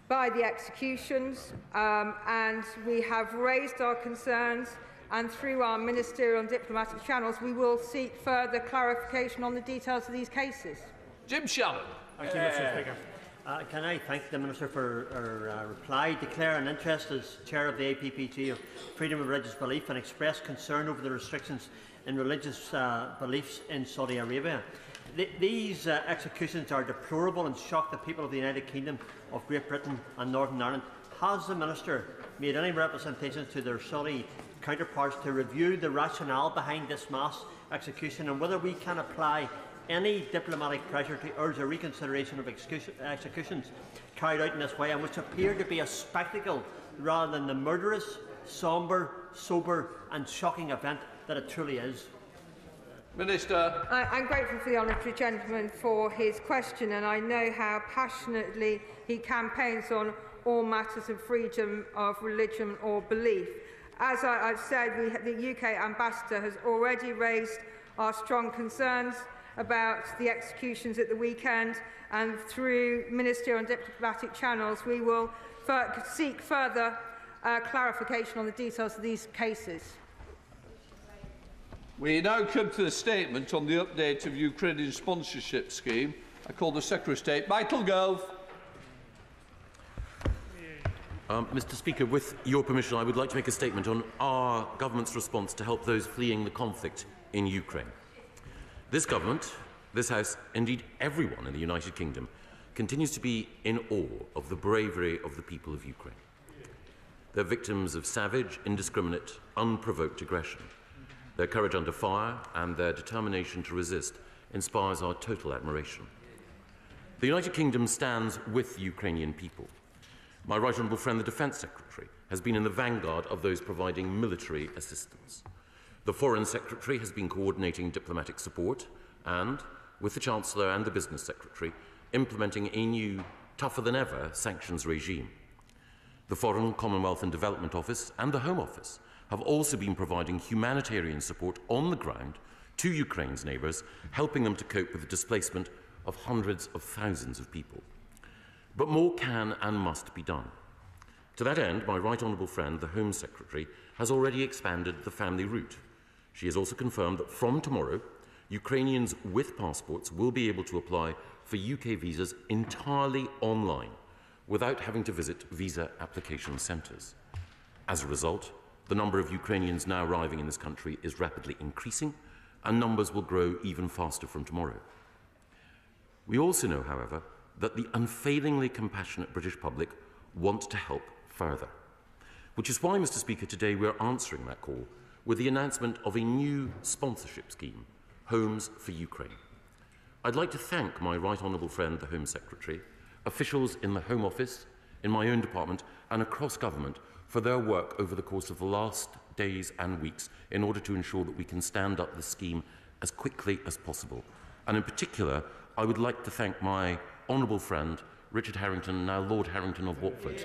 by the executions, and we have raised our concerns, and through our ministerial and diplomatic channels we will seek further clarification on the details of these cases. Jim Shannon. Thank you, Mr. Speaker. Can I thank the Minister for her reply, declare an interest as Chair of the APPT of freedom of religious belief, and express concern over the restrictions in religious beliefs in Saudi Arabia. These executions are deplorable and shock the people of the United Kingdom, of Great Britain and Northern Ireland. Has the Minister made any representations to their Saudi counterparts to review the rationale behind this mass execution, and whether we can apply any diplomatic pressure to urge a reconsideration of executions carried out in this way, and which appear to be a spectacle rather than the murderous, sombre, sober and shocking event that it truly is? Minister. I'm grateful for the honourable gentleman for his question, and I know how passionately he campaigns on all matters of freedom of religion or belief. As I've said, the UK ambassador has already raised our strong concerns about the executions at the weekend, and through ministerial and diplomatic channels we will seek further clarification on the details of these cases. We now come to the statement on the update of Ukrainian sponsorship scheme. I call the Secretary of State, Michael Gove. Mr. Speaker, with your permission, I would like to make a statement on our government's response to help those fleeing the conflict in Ukraine. This government This House, indeed everyone in the United Kingdom, continues to be in awe of the bravery of the people of Ukraine. They're victims of savage, indiscriminate, unprovoked aggression. Their courage under fire and their determination to resist inspires our total admiration. The United Kingdom stands with the Ukrainian people. My right honourable friend, the Defence Secretary, has been in the vanguard of those providing military assistance. The Foreign Secretary has been coordinating diplomatic support and, with the Chancellor and the Business Secretary, implementing a new, tougher-than-ever sanctions regime. The Foreign, Commonwealth and Development Office and the Home Office have also been providing humanitarian support on the ground to Ukraine's neighbours, helping them to cope with the displacement of hundreds of thousands of people. But more can and must be done. To that end, my right honourable friend, the Home Secretary, has already expanded the family route. She has also confirmed that from tomorrow, Ukrainians with passports will be able to apply for UK visas entirely online, without having to visit visa application centres. As a result, the number of Ukrainians now arriving in this country is rapidly increasing, and numbers will grow even faster from tomorrow. We also know, however, that the unfailingly compassionate British public want to help further, which is why, Mr. Speaker, today we are answering that call with the announcement of a new sponsorship scheme, Homes for Ukraine. I'd like to thank my right honourable friend, the Home Secretary, officials in the Home Office, in my own department and across government for their work over the course of the last days and weeks in order to ensure that we can stand up the scheme as quickly as possible. And in particular, I would like to thank my honourable friend, Richard Harrington, now Lord Harrington of Watford.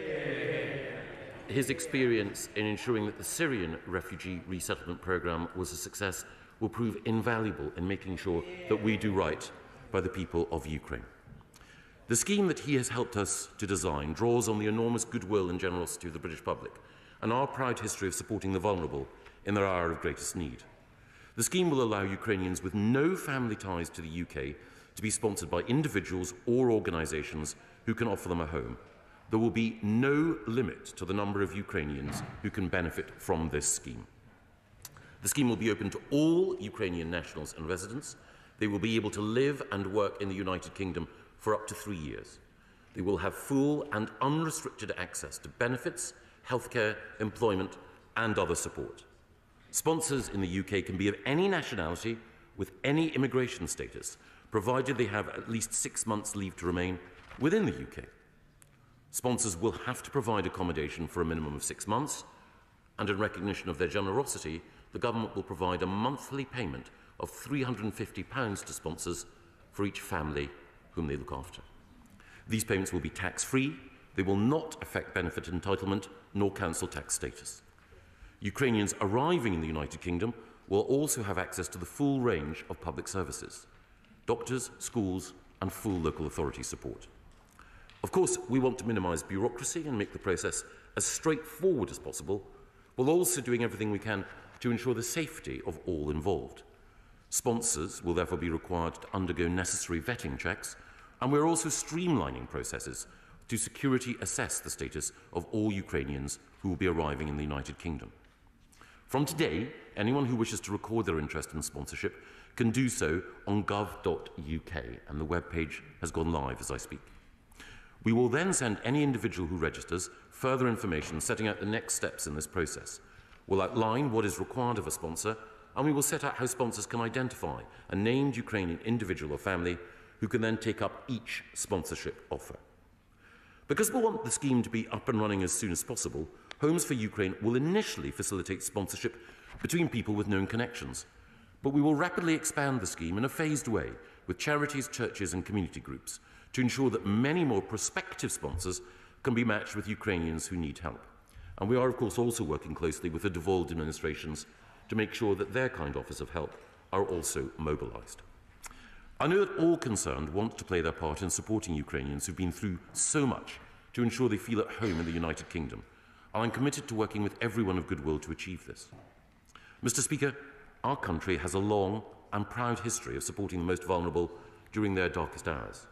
His experience in ensuring that the Syrian refugee resettlement programme was a success will prove invaluable in making sure that we do right by the people of Ukraine. The scheme that he has helped us to design draws on the enormous goodwill and generosity of the British public and our proud history of supporting the vulnerable in their hour of greatest need. The scheme will allow Ukrainians with no family ties to the UK to be sponsored by individuals or organisations who can offer them a home. There will be no limit to the number of Ukrainians who can benefit from this scheme. The scheme will be open to all Ukrainian nationals and residents. They will be able to live and work in the United Kingdom for up to 3 years. They will have full and unrestricted access to benefits, healthcare, employment and other support. Sponsors in the UK can be of any nationality with any immigration status, provided they have at least 6 months leave to remain within the UK. Sponsors will have to provide accommodation for a minimum of 6 months, and in recognition of their generosity, the government will provide a monthly payment of £350 to sponsors for each family whom they look after. These payments will be tax-free, they will not affect benefit entitlement, nor council tax status. Ukrainians arriving in the United Kingdom will also have access to the full range of public services, doctors, schools and full local authority support. Of course, we want to minimise bureaucracy and make the process as straightforward as possible, while also doing everything we can to ensure the safety of all involved. Sponsors will therefore be required to undergo necessary vetting checks, and we're also streamlining processes to security assess the status of all Ukrainians who will be arriving in the United Kingdom. From today, anyone who wishes to record their interest in sponsorship can do so on gov.uk, and the webpage has gone live as I speak. We will then send any individual who registers further information setting out the next steps in this process. We'll outline what is required of a sponsor, and we will set out how sponsors can identify a named Ukrainian individual or family who can then take up each sponsorship offer. Because we want the scheme to be up and running as soon as possible, Homes for Ukraine will initially facilitate sponsorship between people with known connections. But we will rapidly expand the scheme in a phased way with charities, churches and community groups to ensure that many more prospective sponsors can be matched with Ukrainians who need help. And we are, of course, also working closely with the devolved administrations to make sure that their kind offers of help are also mobilised. I know that all concerned want to play their part in supporting Ukrainians who've been through so much to ensure they feel at home in the United Kingdom, and I'm committed to working with everyone of goodwill to achieve this. Mr. Speaker, our country has a long and proud history of supporting the most vulnerable during their darkest hours.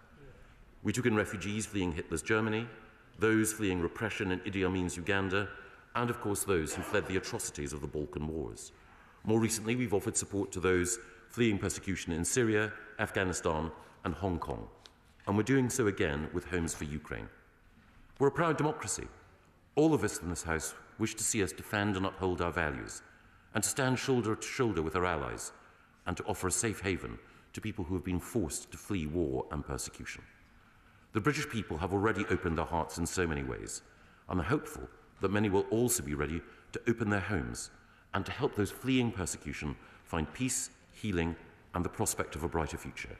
We took in refugees fleeing Hitler's Germany, those fleeing repression in Idi Amin's Uganda, and of course those who fled the atrocities of the Balkan Wars. More recently, we've offered support to those fleeing persecution in Syria, Afghanistan and Hong Kong, and we're doing so again with Homes for Ukraine. We're a proud democracy. All of us in this House wish to see us defend and uphold our values, and to stand shoulder to shoulder with our allies, and to offer a safe haven to people who have been forced to flee war and persecution. The British people have already opened their hearts in so many ways, and are hopeful that many will also be ready to open their homes and to help those fleeing persecution find peace, healing, and the prospect of a brighter future.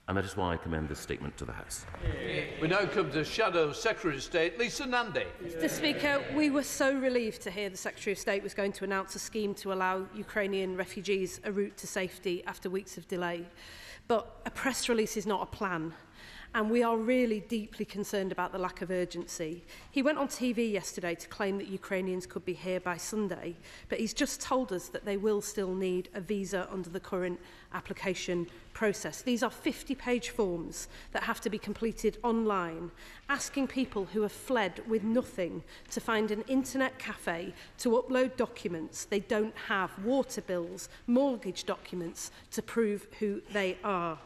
And that is why I commend this statement to the House. We now come to Shadow Secretary of State, Lisa Nandy. Mr. Speaker, we were so relieved to hear the Secretary of State was going to announce a scheme to allow Ukrainian refugees a route to safety after weeks of delay. But a press release is not a plan. And we are really deeply concerned about the lack of urgency. He went on TV yesterday to claim that Ukrainians could be here by Sunday, but he's just told us that they will still need a visa under the current application process. These are 50-page forms that have to be completed online, asking people who have fled with nothing to find an internet cafe to upload documents they don't have, water bills, mortgage documents to prove who they are.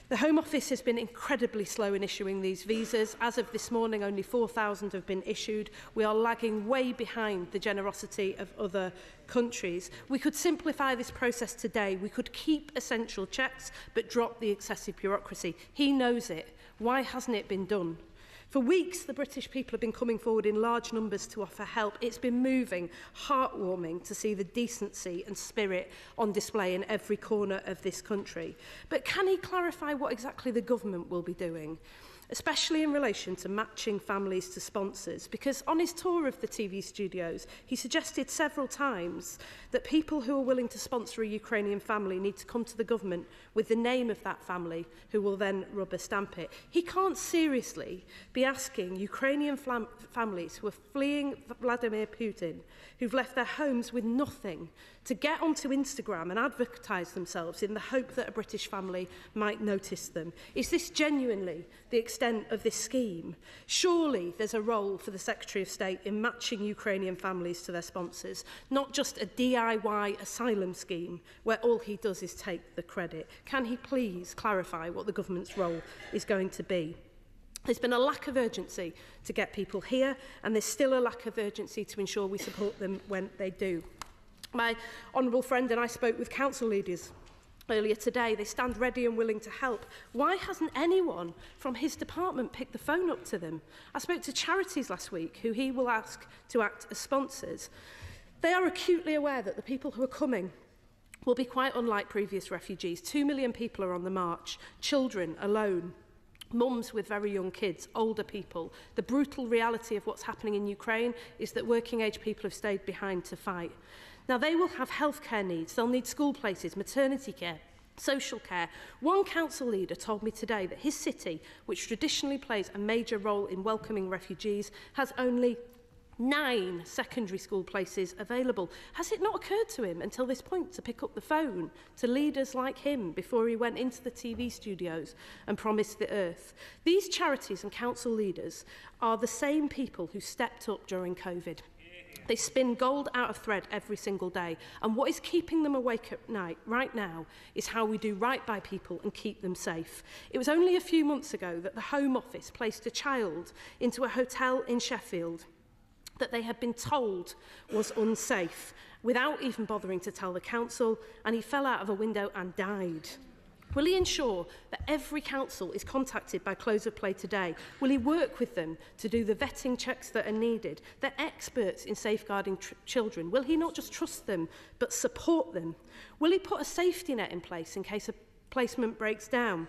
The Home Office has been incredibly slow in issuing these visas. As of this morning, only 4,000 have been issued. We are lagging way behind the generosity of other countries. We could simplify this process today. We could keep essential checks, but drop the excessive bureaucracy. He knows it. Why hasn't it been done? For weeks, the British people have been coming forward in large numbers to offer help. It's been moving, heartwarming to see the decency and spirit on display in every corner of this country. But can he clarify what exactly the government will be doing, especially in relation to matching families to sponsors? Because on his tour of the TV studios, he suggested several times that people who are willing to sponsor a Ukrainian family need to come to the government with the name of that family, who will then rubber stamp it. He can't seriously be asking Ukrainian families who are fleeing Vladimir Putin, who've left their homes with nothing, to get onto Instagram and advertise themselves in the hope that a British family might notice them. Is this genuinely the extent of this scheme? Surely there's a role for the Secretary of State in matching Ukrainian families to their sponsors, not just a DIY asylum scheme where all he does is take the credit. Can he please clarify what the government's role is going to be? There's been a lack of urgency to get people here, and there's still a lack of urgency to ensure we support them when they do. My honourable friend and I spoke with council leaders earlier today. They stand ready and willing to help. Why hasn't anyone from his department picked the phone up to them? I spoke to charities last week who he will ask to act as sponsors. They are acutely aware that the people who are coming will be quite unlike previous refugees. 2 million people are on the march, children alone, mums with very young kids, older people. The brutal reality of what's happening in Ukraine is that working age people have stayed behind to fight. Now, they will have healthcare needs. They'll need school places, maternity care, social care. One council leader told me today that his city, which traditionally plays a major role in welcoming refugees, has only 9 secondary school places available. Has it not occurred to him until this point to pick up the phone to leaders like him before he went into the TV studios and promised the earth? These charities and council leaders are the same people who stepped up during COVID. They spin gold out of thread every single day. And what is keeping them awake at night right now is how we do right by people and keep them safe. It was only a few months ago that the Home Office placed a child into a hotel in Sheffield that they had been told was unsafe, without even bothering to tell the council, and he fell out of a window and died. Will he ensure that every council is contacted by close of play today? Will he work with them to do the vetting checks that are needed? They're experts in safeguarding children. Will he not just trust them, but support them? Will he put a safety net in place in case a placement breaks down?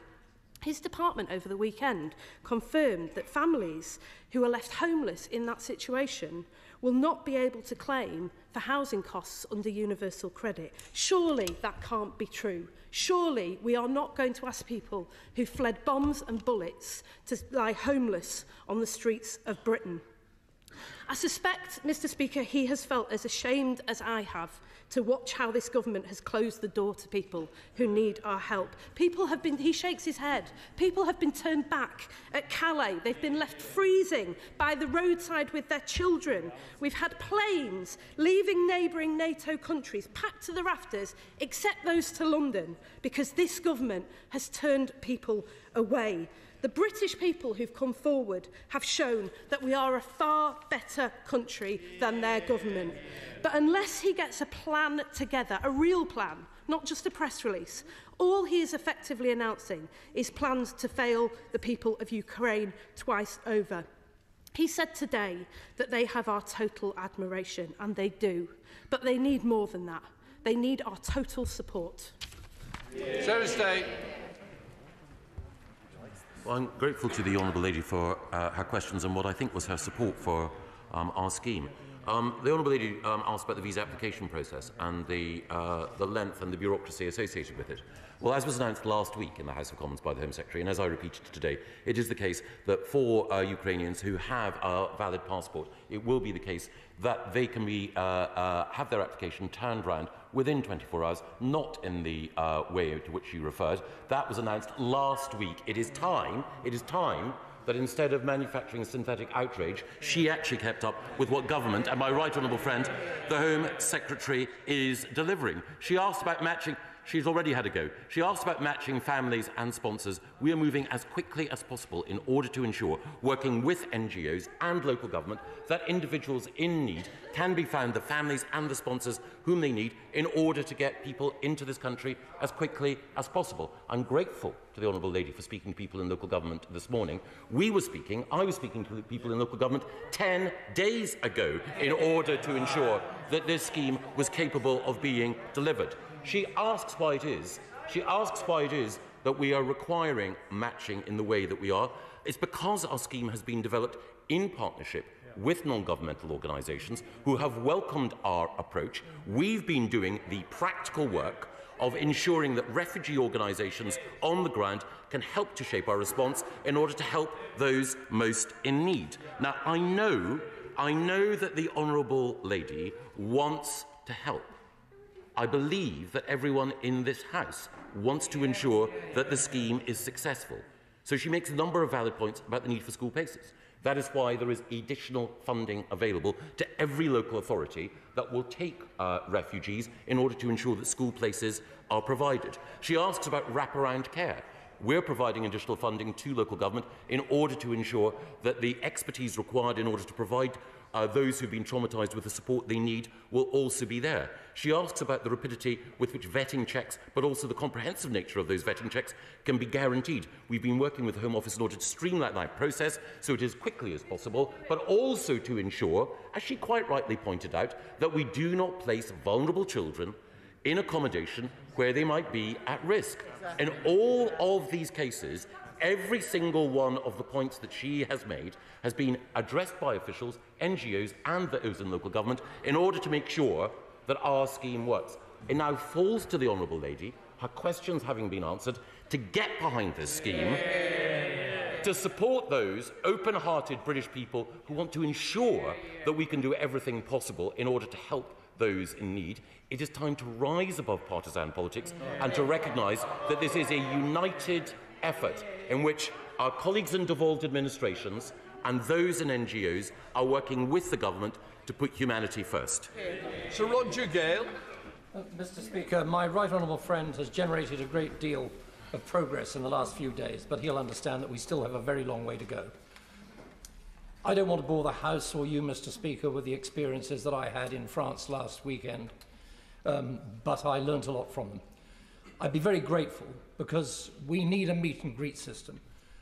His department over the weekend confirmed that families who are left homeless in that situation will not be able to claim for housing costs under universal credit. Surely that can't be true. Surely we are not going to ask people who fled bombs and bullets to lie homeless on the streets of Britain. I suspect, Mr Speaker, he has felt as ashamed as I have to watch how this government has closed the door to people who need our help. People have been, he shakes his head, people have been turned back at Calais. They've been left freezing by the roadside with their children. We've had planes leaving neighbouring NATO countries packed to the rafters, except those to London, because this government has turned people away. The British people who've come forward have shown that we are a far better country than their government. But unless he gets a plan together, a real plan, not just a press release, all he is effectively announcing is plans to fail the people of Ukraine twice over. He said today that they have our total admiration, and they do. But they need more than that. They need our total support. Secretary of State. Well, I'm grateful to the Honourable Lady for her questions and what I think was her support for our scheme. The Honourable Lady asked about the visa application process and the length and the bureaucracy associated with it. Well, as was announced last week in the House of Commons by the Home Secretary, and as I repeated today, it is the case that for Ukrainians who have a valid passport, it will be the case that they can be, have their application turned round within 24 hours, not in the way to which you referred. That was announced last week. It is time that instead of manufacturing a synthetic outrage, she actually kept up with what government, and my right honourable friend, the Home Secretary, is delivering. She asked about matching. She's already had a go. She asked about matching families and sponsors. We are moving as quickly as possible in order to ensure, working with NGOs and local government, that individuals in need can be found, the families and the sponsors whom they need, in order to get people into this country as quickly as possible. I'm grateful to the Honourable Lady for speaking to people in local government this morning. I was speaking to people in local government 10 days ago in order to ensure that this scheme was capable of being delivered. She asks why it is that we are requiring matching in the way that we are. It's because our scheme has been developed in partnership with non-governmental organisations who have welcomed our approach. We've been doing the practical work of ensuring that refugee organisations on the ground can help to shape our response in order to help those most in need. Now, I know that the Honourable Lady wants to help. I believe that everyone in this House wants to ensure that the scheme is successful. So she makes a number of valid points about the need for school places. That is why there is additional funding available to every local authority that will take refugees in order to ensure that school places are provided. She asks about wraparound care. We're providing additional funding to local government in order to ensure that the expertise required in order to provide those who've been traumatised with the support they need will also be there. She asks about the rapidity with which vetting checks, but also the comprehensive nature of those vetting checks, can be guaranteed. We've been working with the Home Office in order to streamline that process so it is quickly as possible, but also to ensure, as she quite rightly pointed out, that we do not place vulnerable children in accommodation where they might be at risk. In all of these cases, every single one of the points that she has made has been addressed by officials, NGOs and those in local government in order to make sure that our scheme works. It now falls to the Honourable Lady, her questions having been answered, to get behind this scheme, to support those open-hearted British people who want to ensure that we can do everything possible in order to help those in need. It is time to rise above partisan politics and to recognise that this is a united effort in which our colleagues in devolved administrations and those in NGOs are working with the government to put humanity first. Sir Roger Gale. Mr. Speaker, my right honourable friend has generated a great deal of progress in the last few days, but he'll understand that we still have a very long way to go. I don't want to bore the House or you, Mr. Speaker, with the experiences that I had in France last weekend, but I learnt a lot from them. I'd be very grateful because we need a meet and greet system,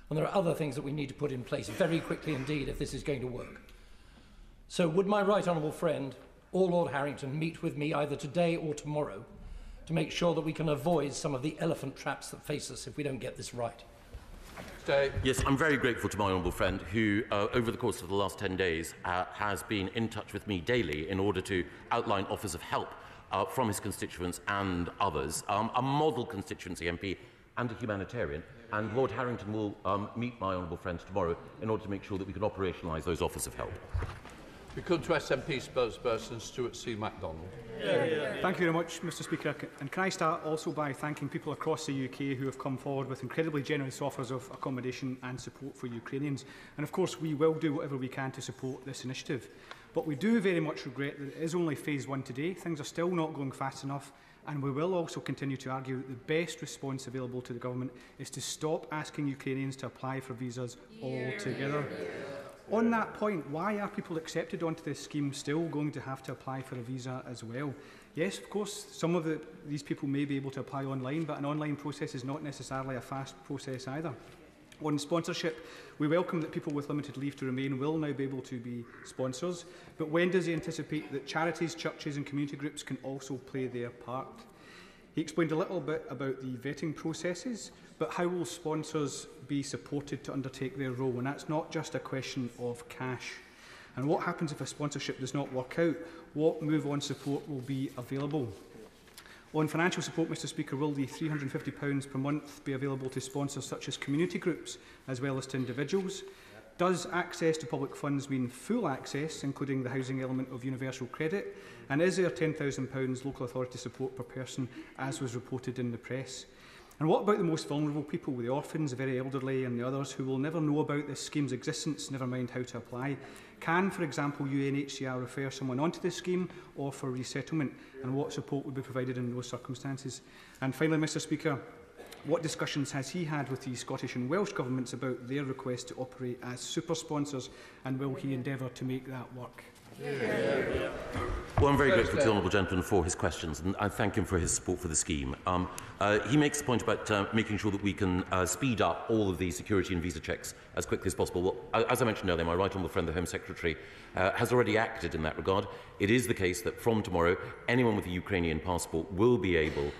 and there are other things that we need to put in place very quickly indeed if this is going to work. So would my right honourable friend or Lord Harrington meet with me either today or tomorrow to make sure that we can avoid some of the elephant traps that face us if we don't get this right? Yes, I'm very grateful to my honourable friend who, over the course of the last 10 days, has been in touch with me daily in order to outline offers of help from his constituents and others, a model constituency MP and a humanitarian. And Lord Harrington will meet my honourable friend tomorrow in order to make sure that we can operationalise those offers of help. We come to SNP spokesperson Stuart C. MacDonald. Thank you very much, Mr Speaker. And can I start also by thanking people across the UK who have come forward with incredibly generous offers of accommodation and support for Ukrainians. And of course, we will do whatever we can to support this initiative. But we do very much regret that it is only phase 1 today. Things are still not going fast enough. And we will also continue to argue that the best response available to the government is to stop asking Ukrainians to apply for visas altogether. On that point, why are people accepted onto this scheme still going to have to apply for a visa as well? Yes, of course, some of these people may be able to apply online, but an online process is not necessarily a fast process either. On sponsorship, we welcome that people with limited leave to remain will now be able to be sponsors, but when does he anticipate that charities, churches and community groups can also play their part? He explained a little bit about the vetting processes, but how will sponsors be supported to undertake their role? And that's not just a question of cash. And what happens if a sponsorship does not work out? What move-on support will be available? On financial support, Mr Speaker, will the £350 per month be available to sponsors such as community groups as well as to individuals? Does access to public funds mean full access, including the housing element of universal credit? And is there £10,000 local authority support per person, as was reported in the press? And what about the most vulnerable people, the orphans, the very elderly and the others who will never know about this scheme's existence, never mind how to apply? Can, for example, UNHCR refer someone onto this scheme or for resettlement? And what support would be provided in those circumstances? And finally, Mr Speaker, what discussions has he had with the Scottish and Welsh governments about their request to operate as super sponsors, and will he endeavour to make that work? Well, I'm very grateful to the honourable gentleman for his questions, and I thank him for his support for the scheme. He makes the point about making sure that we can speed up all of the security and visa checks as quickly as possible. Well, as I mentioned earlier, my right honourable friend, the Home Secretary, has already acted in that regard. It is the case that from tomorrow, anyone with a Ukrainian passport will be able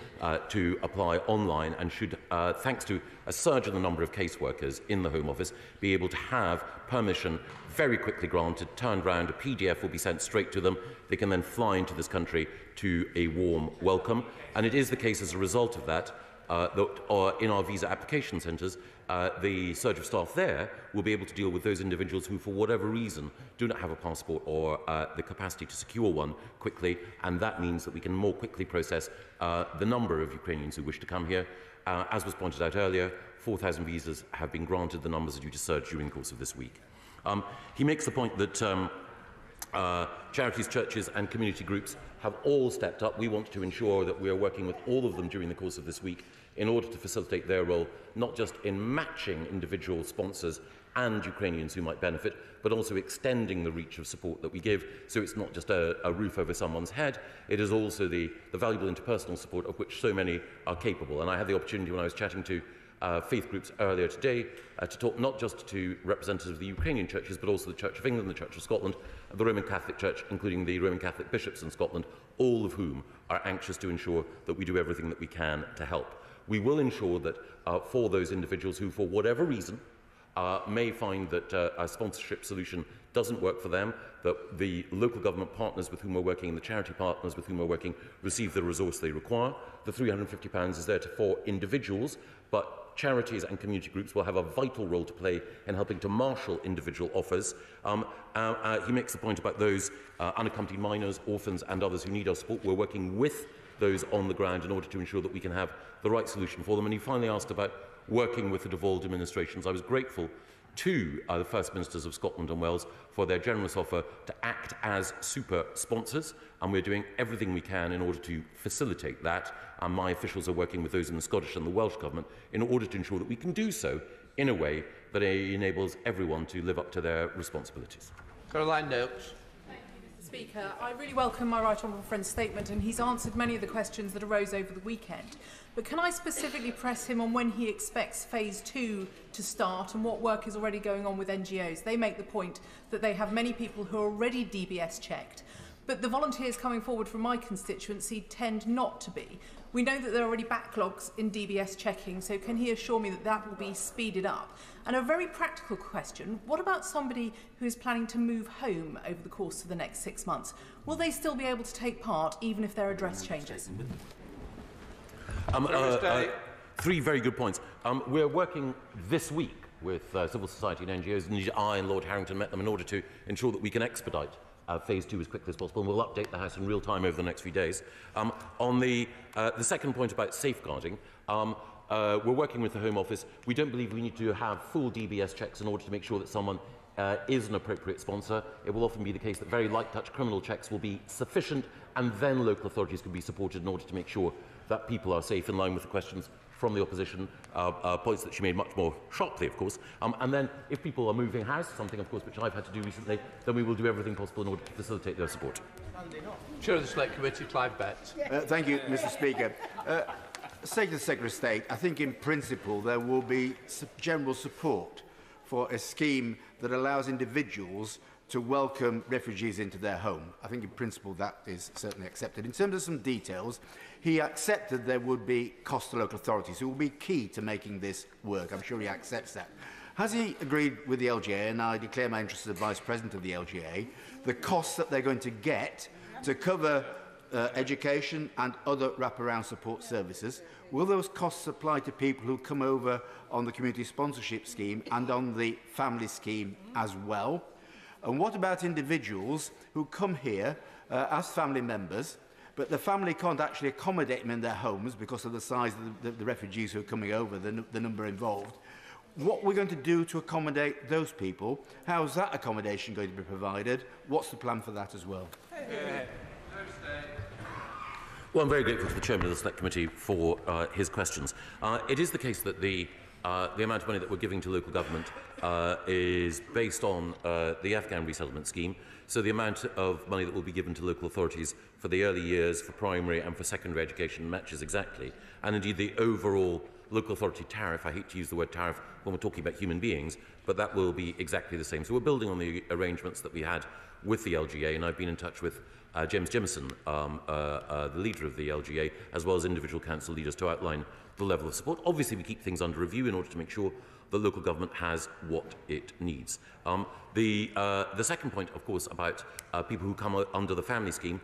to apply online and should, thanks to a surge in the number of caseworkers in the Home Office, be able to have permission very quickly granted, turned round, a PDF will be sent straight to them. They can then fly into this country to a warm welcome. And it is the case as a result of that, that in our visa application centres, the surge of staff there will be able to deal with those individuals who, for whatever reason, do not have a passport or the capacity to secure one quickly, and that means that we can more quickly process the number of Ukrainians who wish to come here. As was pointed out earlier, 4,000 visas have been granted. The numbers are due to surge during the course of this week. He makes the point that charities, churches and community groups have all stepped up. We want to ensure that we are working with all of them during the course of this week in order to facilitate their role, not just in matching individual sponsors and Ukrainians who might benefit, but also extending the reach of support that we give, so it's not just a roof over someone's head, it is also the valuable interpersonal support of which so many are capable. And I had the opportunity when I was chatting to faith groups earlier today to talk not just to representatives of the Ukrainian churches, but also the Church of England, the Church of Scotland, the Roman Catholic Church, including the Roman Catholic bishops in Scotland, all of whom are anxious to ensure that we do everything that we can to help. We will ensure that for those individuals who, for whatever reason, may find that a sponsorship solution doesn't work for them, that the local government partners with whom we're working and the charity partners with whom we're working receive the resource they require. The £350 is there for individuals, but charities and community groups will have a vital role to play in helping to marshal individual offers. He makes the point about those unaccompanied minors, orphans and others who need our support. We're working with those on the ground in order to ensure that we can have the right solution for them. And he finally asked about working with the devolved administrations. I was grateful to the First Ministers of Scotland and Wales for their generous offer to act as super sponsors, and we're doing everything we can in order to facilitate that. And my officials are working with those in the Scottish and the Welsh Government in order to ensure that we can do so in a way that enables everyone to live up to their responsibilities. Caroline Noakes. Speaker, I really welcome my right honourable friend's statement, and he's answered many of the questions that arose over the weekend. But can I specifically press him on when he expects phase 2 to start and what work is already going on with NGOs? They make the point that they have many people who are already DBS checked, but the volunteers coming forward from my constituency tend not to be. We know that there are already backlogs in DBS checking, so can he assure me that that will be speeded up? And a very practical question, what about somebody who is planning to move home over the course of the next 6 months? Will they still be able to take part, even if their address changes? Three very good points. We're working this week with civil society and NGOs. Indeed, I and Lord Harrington met them in order to ensure that we can expedite phase 2 as quickly as possible, and we'll update the House in real time over the next few days. On the second point about safeguarding, we're working with the Home Office. We don't believe we need to have full DBS checks in order to make sure that someone is an appropriate sponsor. It will often be the case that very light-touch criminal checks will be sufficient, and then local authorities can be supported in order to make sure that people are safe, in line with the questions from the opposition, points that she made much more sharply, of course. And then, if people are moving house, something, of course, which I've had to do recently, then we will do everything possible in order to facilitate their support. Chair of the Select Committee, Clive Betts. Thank you, Mr. Speaker. Say to the Secretary of State, I think in principle there will be general support for a scheme that allows individuals to welcome refugees into their home. I think in principle that is certainly accepted. In terms of some details, he accepted there would be cost to local authorities, who will be key to making this work. I'm sure he accepts that. Has he agreed with the LGA, and I declare my interest as Vice President of the LGA, the costs that they're going to get to cover education and other wraparound support services? Will those costs apply to people who come over on the community sponsorship scheme and on the family scheme as well? And what about individuals who come here as family members, but the family can't actually accommodate them in their homes because of the size of the refugees who are coming over, the number involved? What we're going to do to accommodate those people? How is that accommodation going to be provided? What's the plan for that as well? Well, I'm very grateful to the Chairman of the Select Committee for his questions. It is the case that the amount of money that we're giving to local government is based on the Afghan resettlement scheme. So the amount of money that will be given to local authorities for the early years, for primary and for secondary education matches exactly. And indeed the overall local authority tariff, I hate to use the word tariff when we're talking about human beings, but that will be exactly the same. So we're building on the arrangements that we had with the LGA, and I've been in touch with James Jimison, the leader of the LGA, as well as individual council leaders, to outline the level of support. Obviously, we keep things under review in order to make sure the local government has what it needs. The second point, of course, about people who come under the family scheme,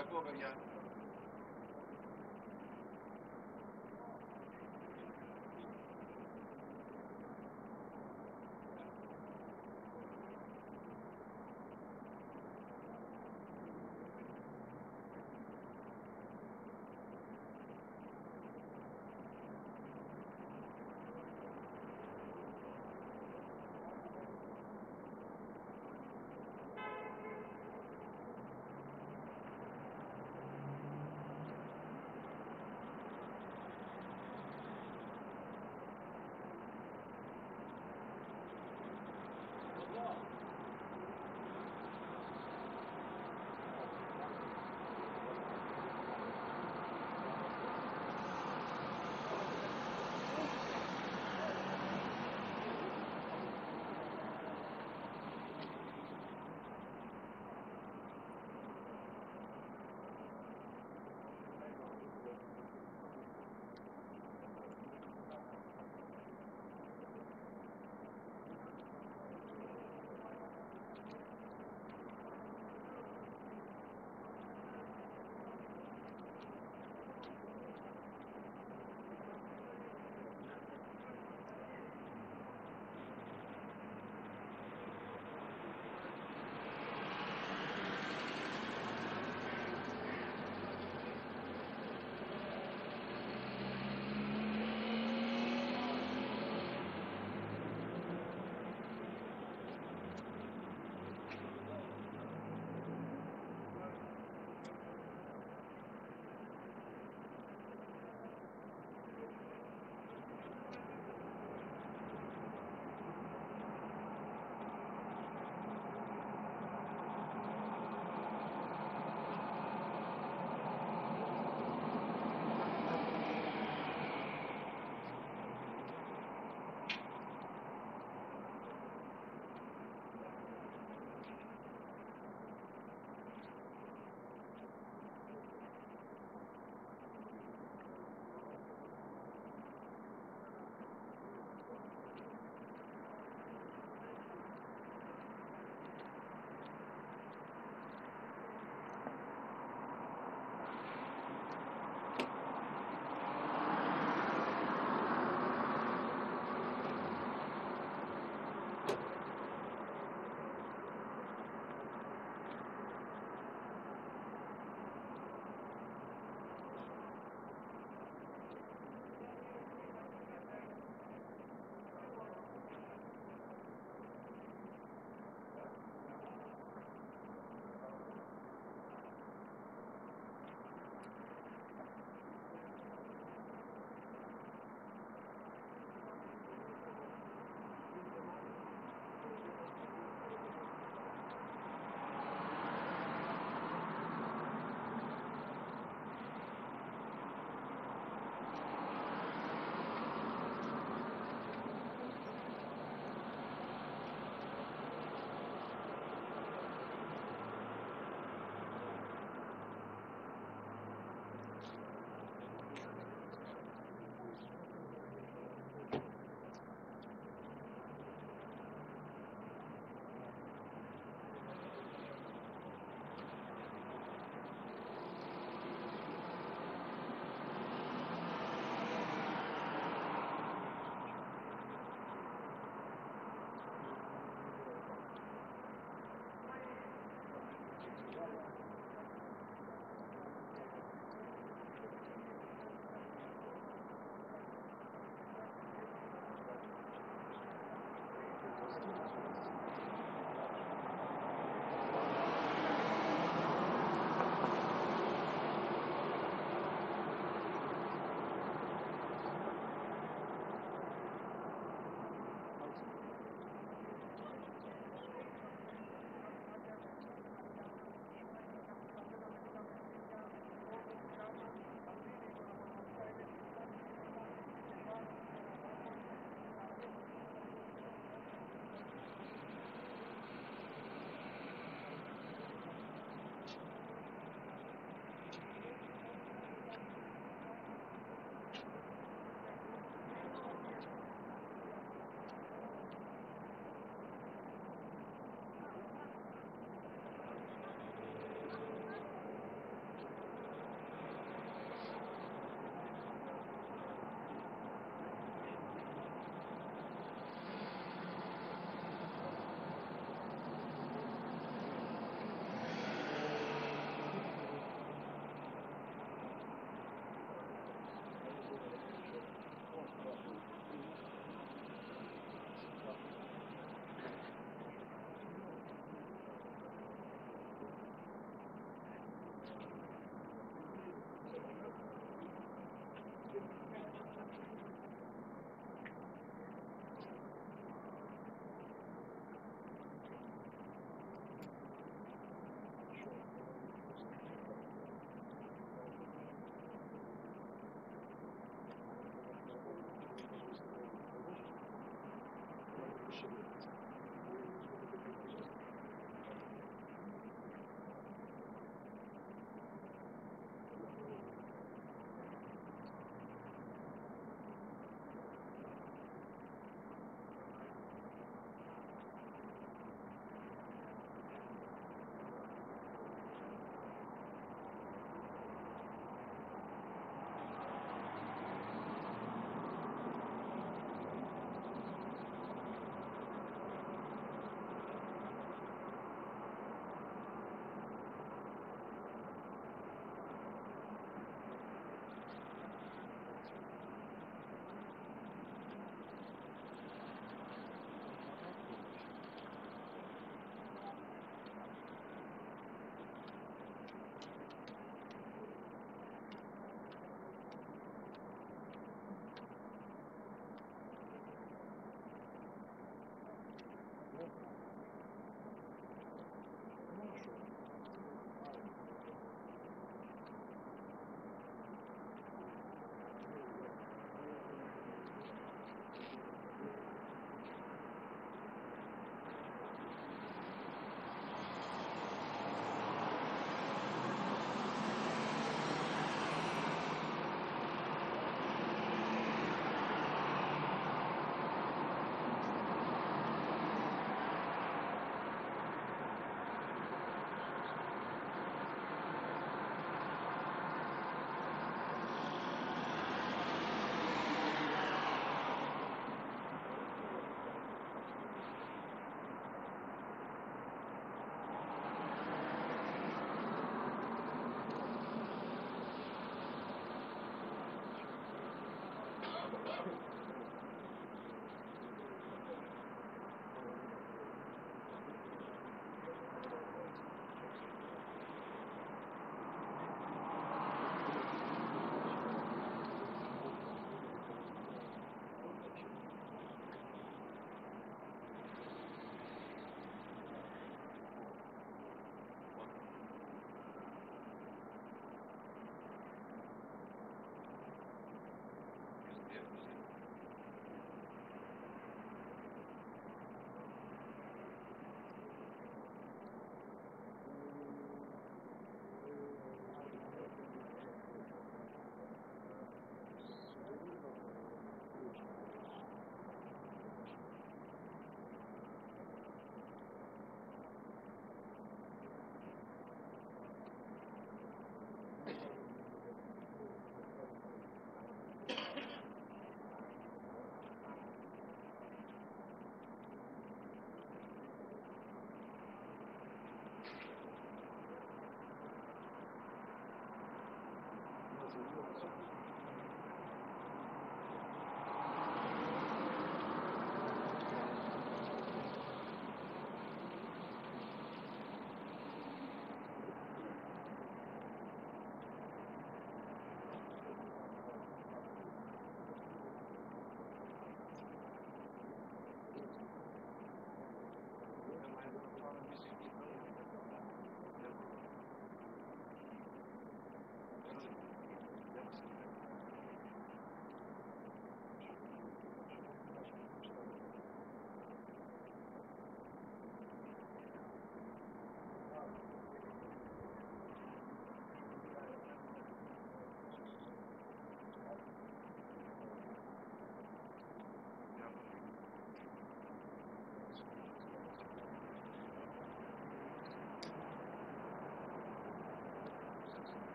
Zagoria.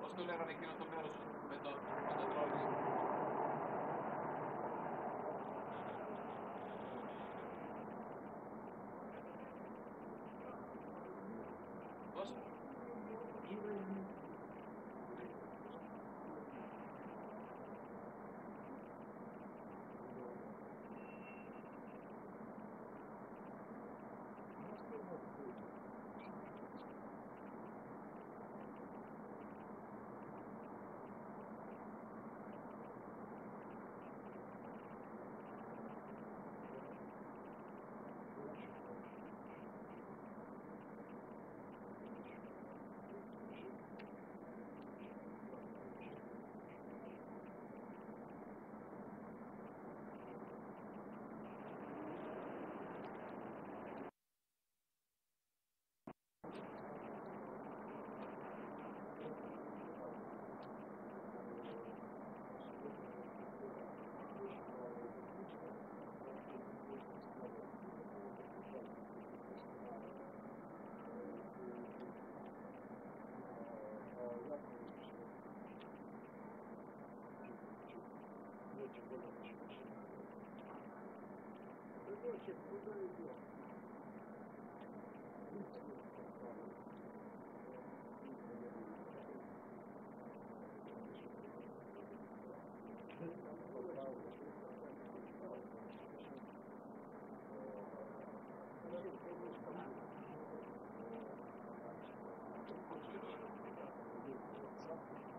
Πώς το λέγανε εκείνο το μέρος με το τρόλι. Πώς?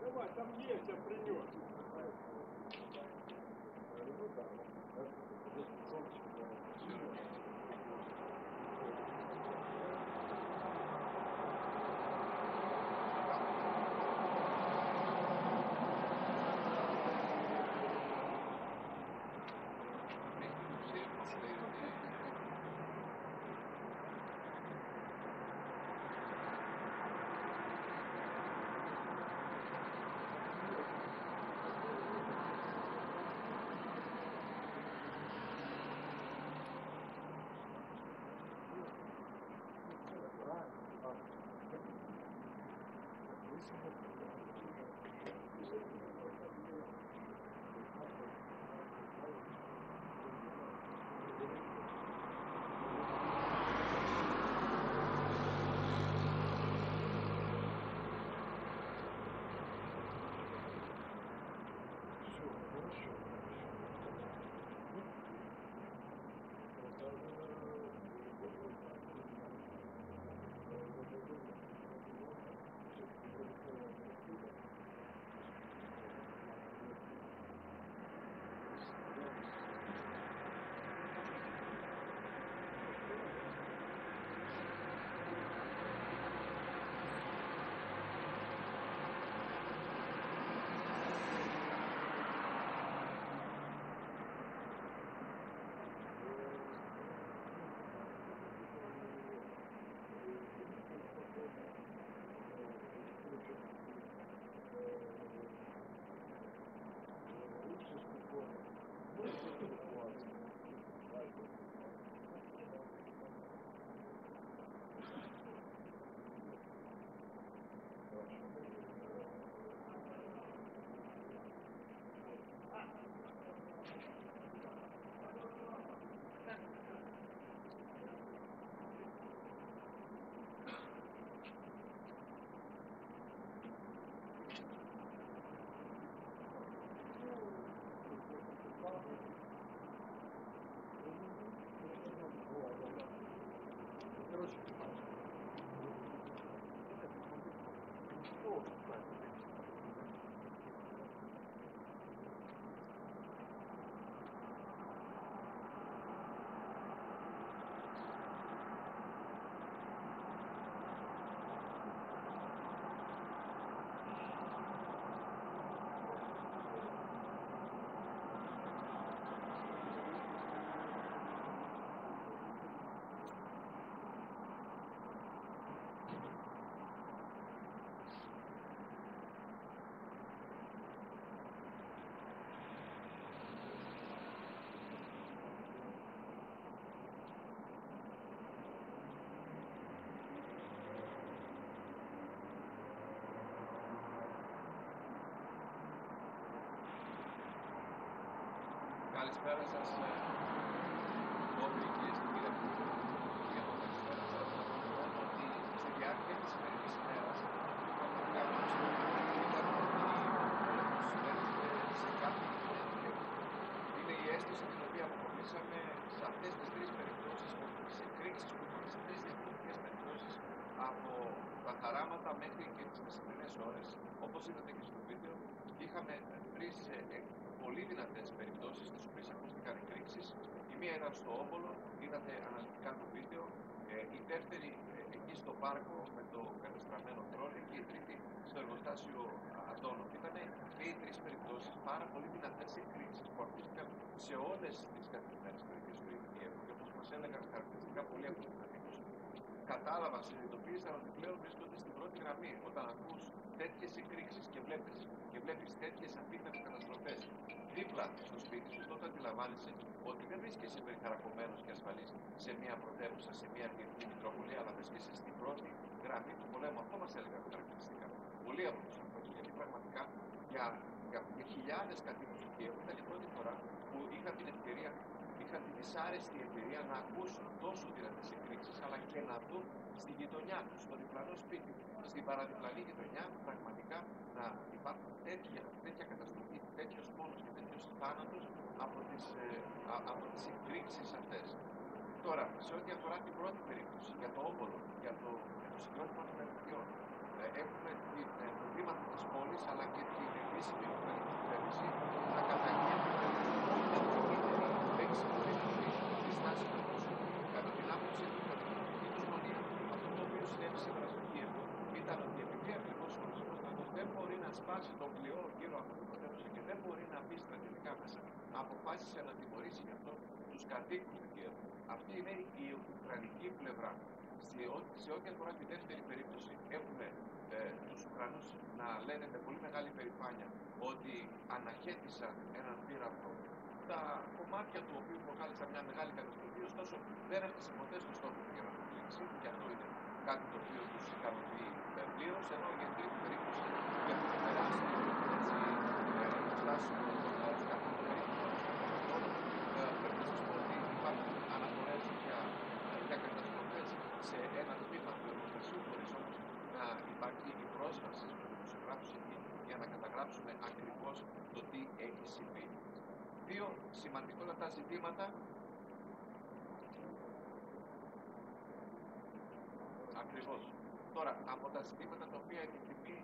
Давай, там есть, я принес. Καλησπέρα σας, κύριοι κυρίες και κύριοι. Καλησπέρα σας. Ότι στη διάρκεια της σημερινής ημέρας σε κάθε είναι η αίσθηση την οποία αποκομίσαμε σε αυτές τις τρεις περιπτώσεις, τις εκρήξεις που είχαμε σε τρεις διαφορετικές περιπτώσεις από τα χαράματα μέχρι και τις μεσημερινές ώρες. Όπως είδατε και στο βίντεο, είχαμε τρεις πολύ δυνατές περιπτώσεις στις οποίες ακούστηκαν εκρήξεις. Η μία ήταν στο Όβολο, είδατε αναλυτικά το βίντεο. Η δεύτερη εκεί στο πάρκο με το κατεστραμμένο τρόλι και η τρίτη στο εργοστάσιο Αντώνων. Ήταν και οι τρεις περιπτώσεις πάρα πολύ δυνατές εκρήξεις που ακούστηκαν σε όλες τις καθημερινές περιοχές του Κιέβου. Και όπως μας έλεγαν χαρακτηριστικά πολλοί από τους κατοίκους, κατάλαβαν, συνειδητοποίησαν ότι πλέον βρίσκονται στην πρώτη γραμμή. Όταν ακούς τέτοιες εκρήξεις και βλέπεις τέτοιες απίθανες καταστροφές δίπλα στο σπίτι σου, τότε αντιλαμβάνεσαι ότι δεν βρίσκεσαι περιχαρακωμένος και ασφαλής σε μια πρωτεύουσα, σε μια διεθνή μητρόπολη, αλλά βρίσκεσαι στην πρώτη γραμμή του πολέμου. Αυτό μας έλεγαν χαρακτηριστικά πολλοί από τους ανθρώπους, γιατί πραγματικά για χιλιάδες κατοίκους του Κιέβου ήταν η πρώτη φορά που είχαν την ευκαιρία, είχαν τη δυσάρεστη εμπειρία να ακούσουν τόσο δυνατές εκρήξεις, αλλά και να δουν στη γειτονιά τους, στο διπλανό σπίτι, στην παραδιπλανή γειτονιά, πραγματικά να υπάρχουν τέτοια καταστροφή, τέτοιος πόνος και τέτοιος θάνατος από τις εκρήξεις αυτές. Τώρα, σε ό,τι αφορά την πρώτη περίπτωση, για το Όβολο, για το συγκρότημα των Ερυθριών, έχουμε την βήματα της πόλης, αλλά και την επίσημη Ουκρανική κυβέρνηση να καταγγείλει τη στάση του κόσμου. Κατά την άποψη του κατοικητική του γωνία, αυτό το οποίο συνέβη σήμερα στο Κίεβο ήταν ότι επειδή ακριβώς ο Ρωσικός στρατός δεν μπορεί να σπάσει τον πλοιό γύρω από την πρωτεύουσα και δεν μπορεί να μπει στρατιωτικά μέσα, αποφάσισε να τιμωρήσει γι' αυτό τους κατοίκους του Κιέβου. Αυτή είναι η ουκρανική πλευρά. Σε ό,τι αφορά τη δεύτερη περίπτωση, έχουμε τους Ουκρανούς να λένε με πολύ μεγάλη περηφάνεια ότι αναχέτησαν έναν πύραυλο, τα κομμάτια του οποίου προκάλεσαν μια μεγάλη καταστροφή, ωστόσο δεν έφτασε ποτέ στο στόχο του για να το πλήξει, και αυτό είναι κάτι το οποίο τους ικανοποιεί πλήρως, ενώ για την τρίτη περίπτωση που έχουν περάσει εργοστάσιο σε κάθε περίπτωση πρέπει να σας πω ότι υπάρχουν αναφορές για καταστροφές σε ένα τμήμα του εργοστασίου, χωρίς όμως να υπάρχει η πρόσβαση στους δημοσιογράφους εκεί για να καταγράψουμε ακριβώς το τι έχει συμβεί. Δύο σημαντικότατα ζητήματα. Ακριβώς. Τώρα, από τα ζητήματα τα οποία επιθυμεί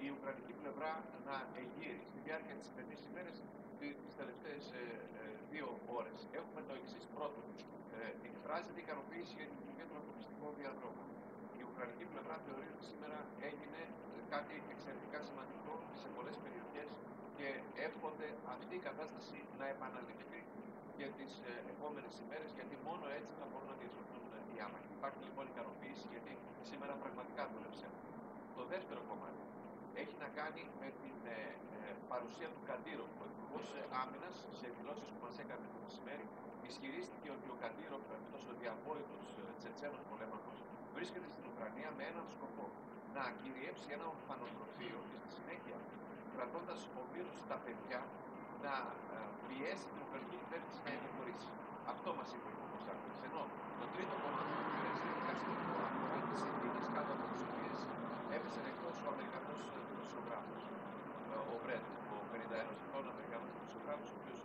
η Ουκρανική πλευρά να εγείρει στη διάρκεια της σημερινής ημέρας, τις τελευταίες 2 ώρες, έχουμε το εξής. Πρώτον, εκφράζεται ικανοποίηση για την λειτουργία του ανθρωπιστικού διαδρόμου. Η Ουκρανική πλευρά θεωρεί ότι σήμερα έγινε κάτι εξαιρετικά σημαντικό σε πολλές περιοχές και εύχονται αυτή η κατάσταση να επαναληφθεί για τις επόμενες ημέρες, γιατί μόνο έτσι θα μπορούν να διασωθούν οι άμαχοι. Υπάρχει λοιπόν ικανοποίηση, γιατί σήμερα πραγματικά δούλεψε. Το δεύτερο κομμάτι έχει να κάνει με την παρουσία του Καντήροφ. Ο Υπουργός Άμυνας, σε δηλώσεις που μας έκανε το μεσημέρι, ισχυρίστηκε ότι ο Καντήροφ, αυτός ο διαβόητος Τσετσένος πολέμαχος, βρίσκεται στην Ουκρανία με έναν σκοπό: να κυριεύσει ένα ορφανοτροφείο και στη συνέχεια, κρατώντας ομήρους τα παιδιά, να πιέσει την Ουκρανική κυβέρνηση να υποχωρήσει. Αυτό μας είπε ο Υπουργός Άμυνας. Ενώ το τρίτο κομμάτι που επηρεάζει δικαστικό αφορά τις συνθήκες κάτω από τις οποίες έπεσε εκτός ο Αμερικανός δημοσιογράφος, ο Μπρέντ, ο 51 ετών Αμερικανός δημοσιογράφος, ο οποίος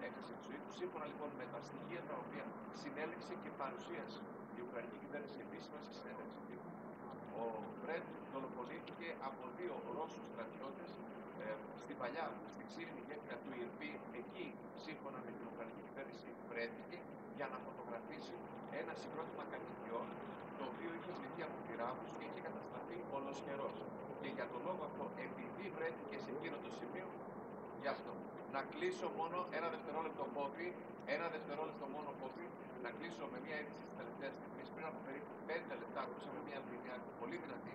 έχασε τη ζωή του. Σύμφωνα λοιπόν με τα στοιχεία τα οποία συνέλεξε και παρουσίασε η Ουκρανική κυβέρνηση επίσημα στη συνέντευξη τύπου, ο Μπρέντ δολοφονήθηκε από 2 Ρώσους στρατιώτες στην παλιά, στην ξύλινη γέφυρα του Ιρπή. Εκεί, σύμφωνα με την Ουκρανική κυβέρνηση, βρέθηκε για να φωτογραφίσει ένα συγκρότημα κατοικιών, το οποίο είχε στηθεί από πυράβους και είχε καταστραφεί ολοσχερός. Και για τον λόγο αυτό, επειδή βρέθηκε σε εκείνο το σημείο, γι' αυτό. Να κλείσω μόνο ένα δευτερόλεπτο μόνο κόπη, να κλείσω με μια αίτηση της τελευταίας στιγμής. Πριν από περίπου 5 λεπτά ακούσαμε μια πολύ δυνατή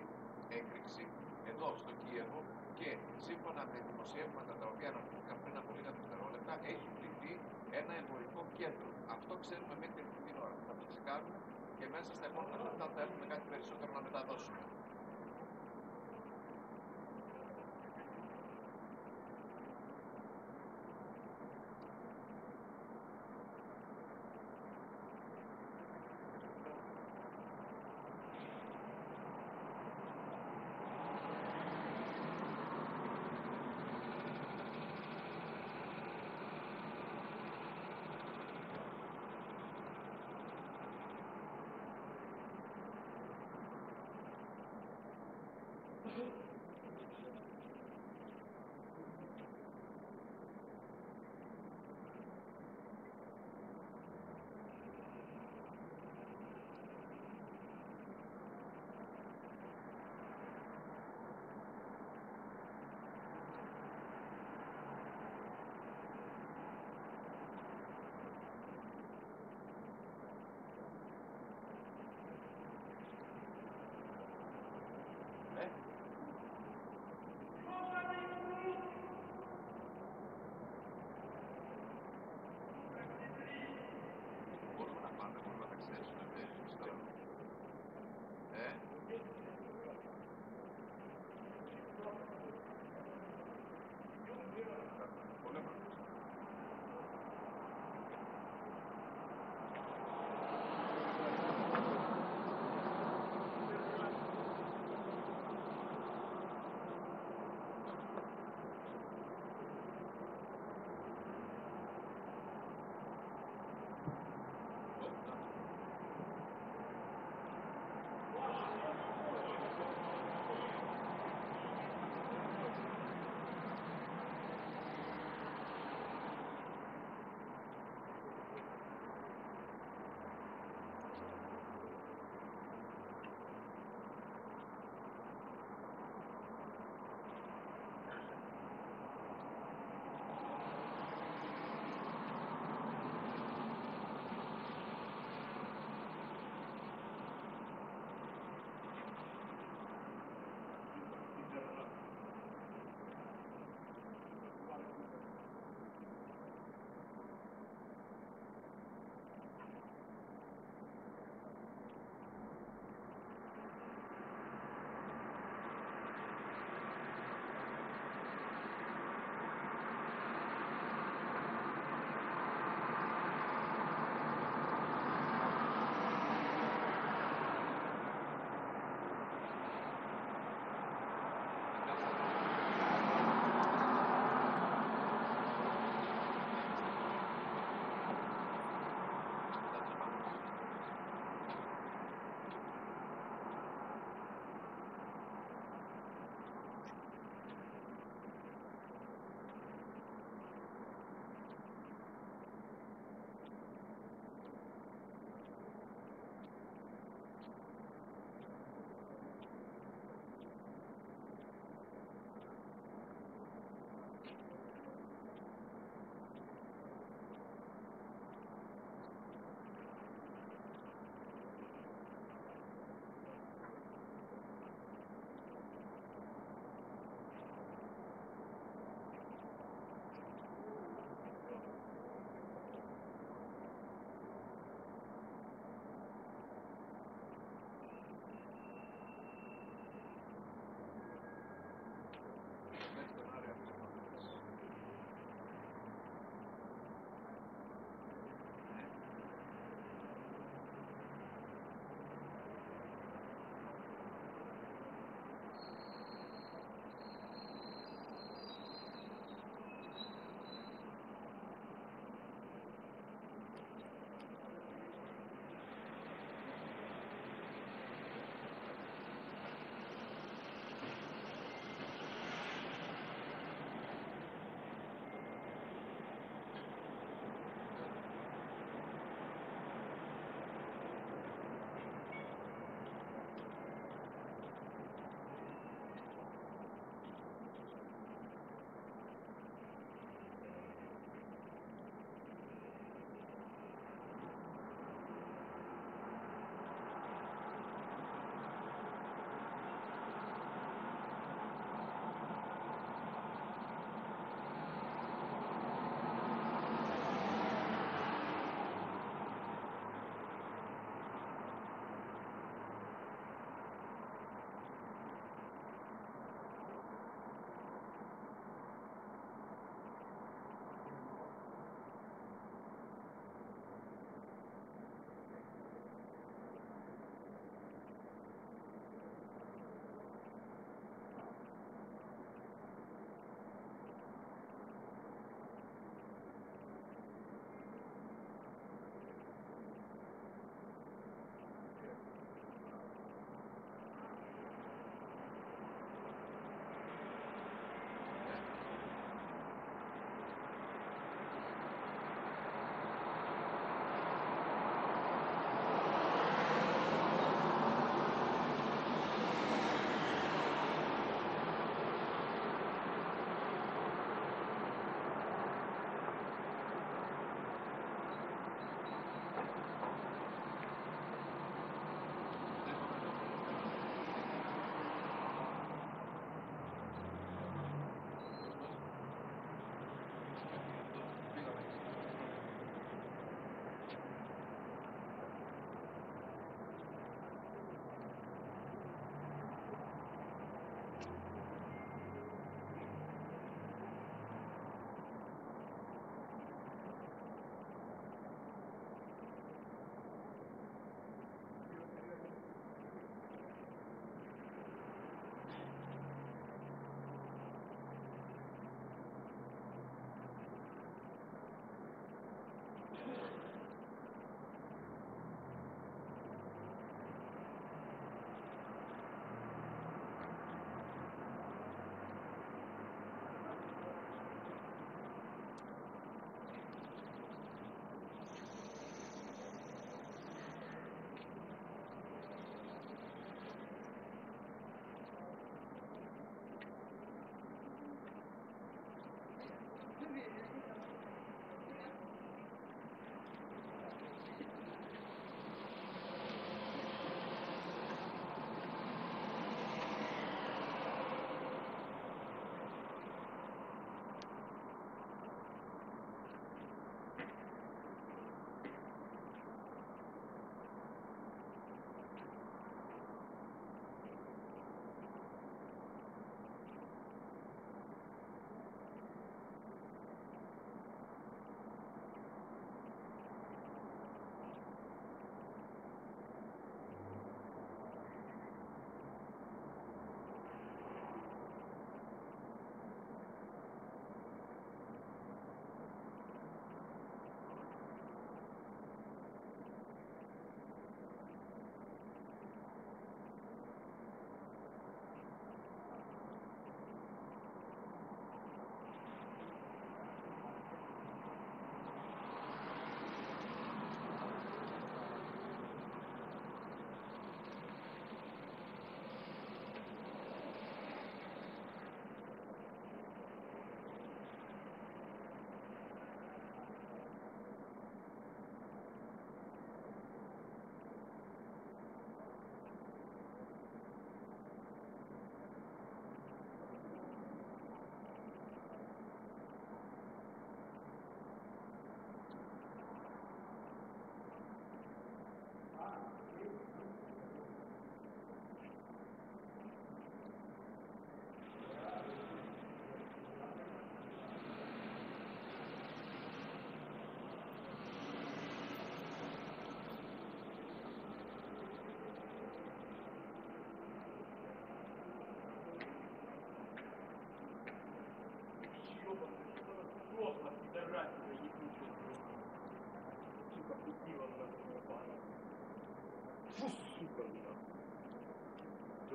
έκρηξη εδώ στο Κίεβο και σύμφωνα με δημοσιεύματα τα οποία αναφέρθηκαν πριν από λίγα δευτερόλεπτα, έχει πληθεί ένα εμπορικό κέντρο. Αυτό ξέρουμε μέχρι αυτή την ώρα. Θα το τσεκάρουμε και μέσα στα επόμενα λεπτά θα έχουμε κάτι περισσότερο να μεταδώσουμε.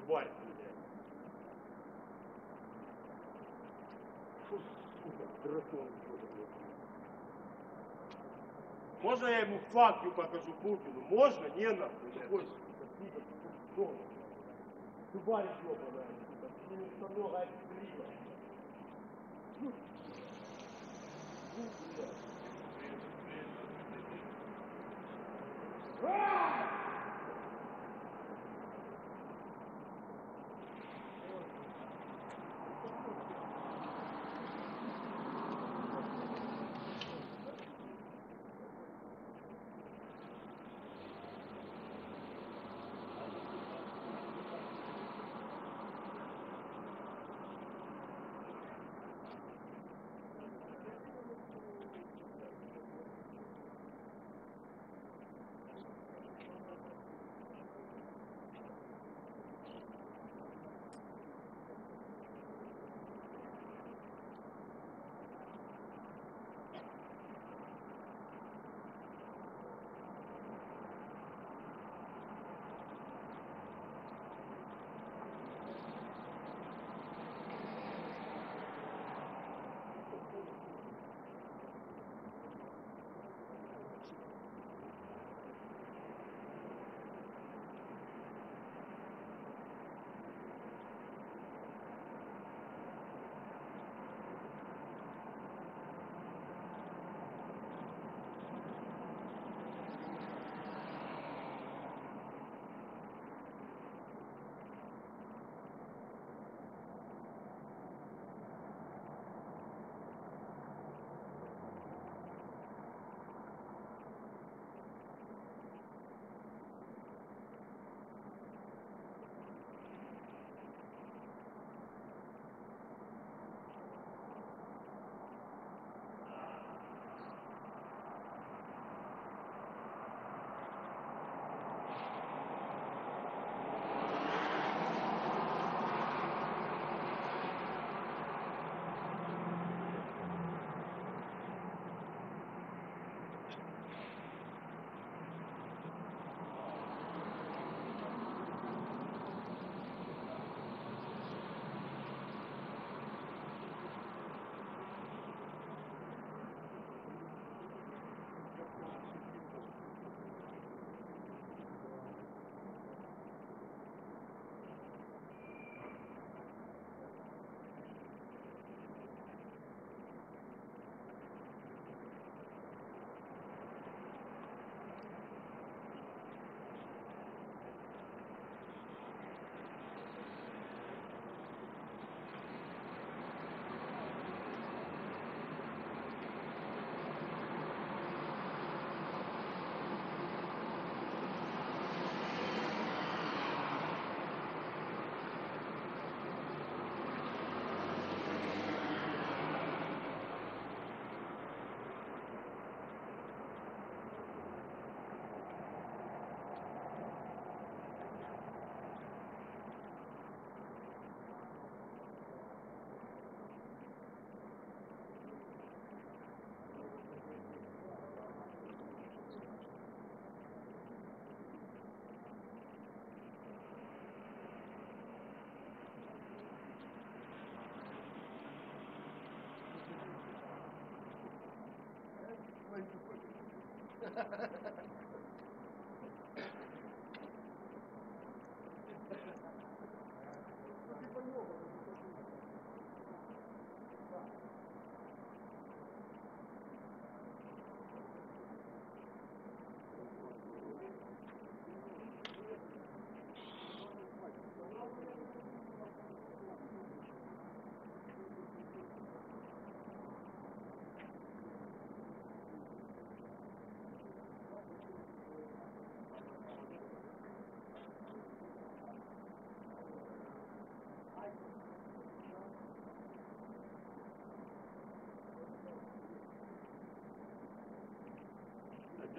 Бывает, блядь. Фу, сука, дракон. Можно я ему факты покажу Путину? Можно? Не нахуй. Ой, сука, пидор, сука, Дубай ёбаная, сука, ты не установила экстрива.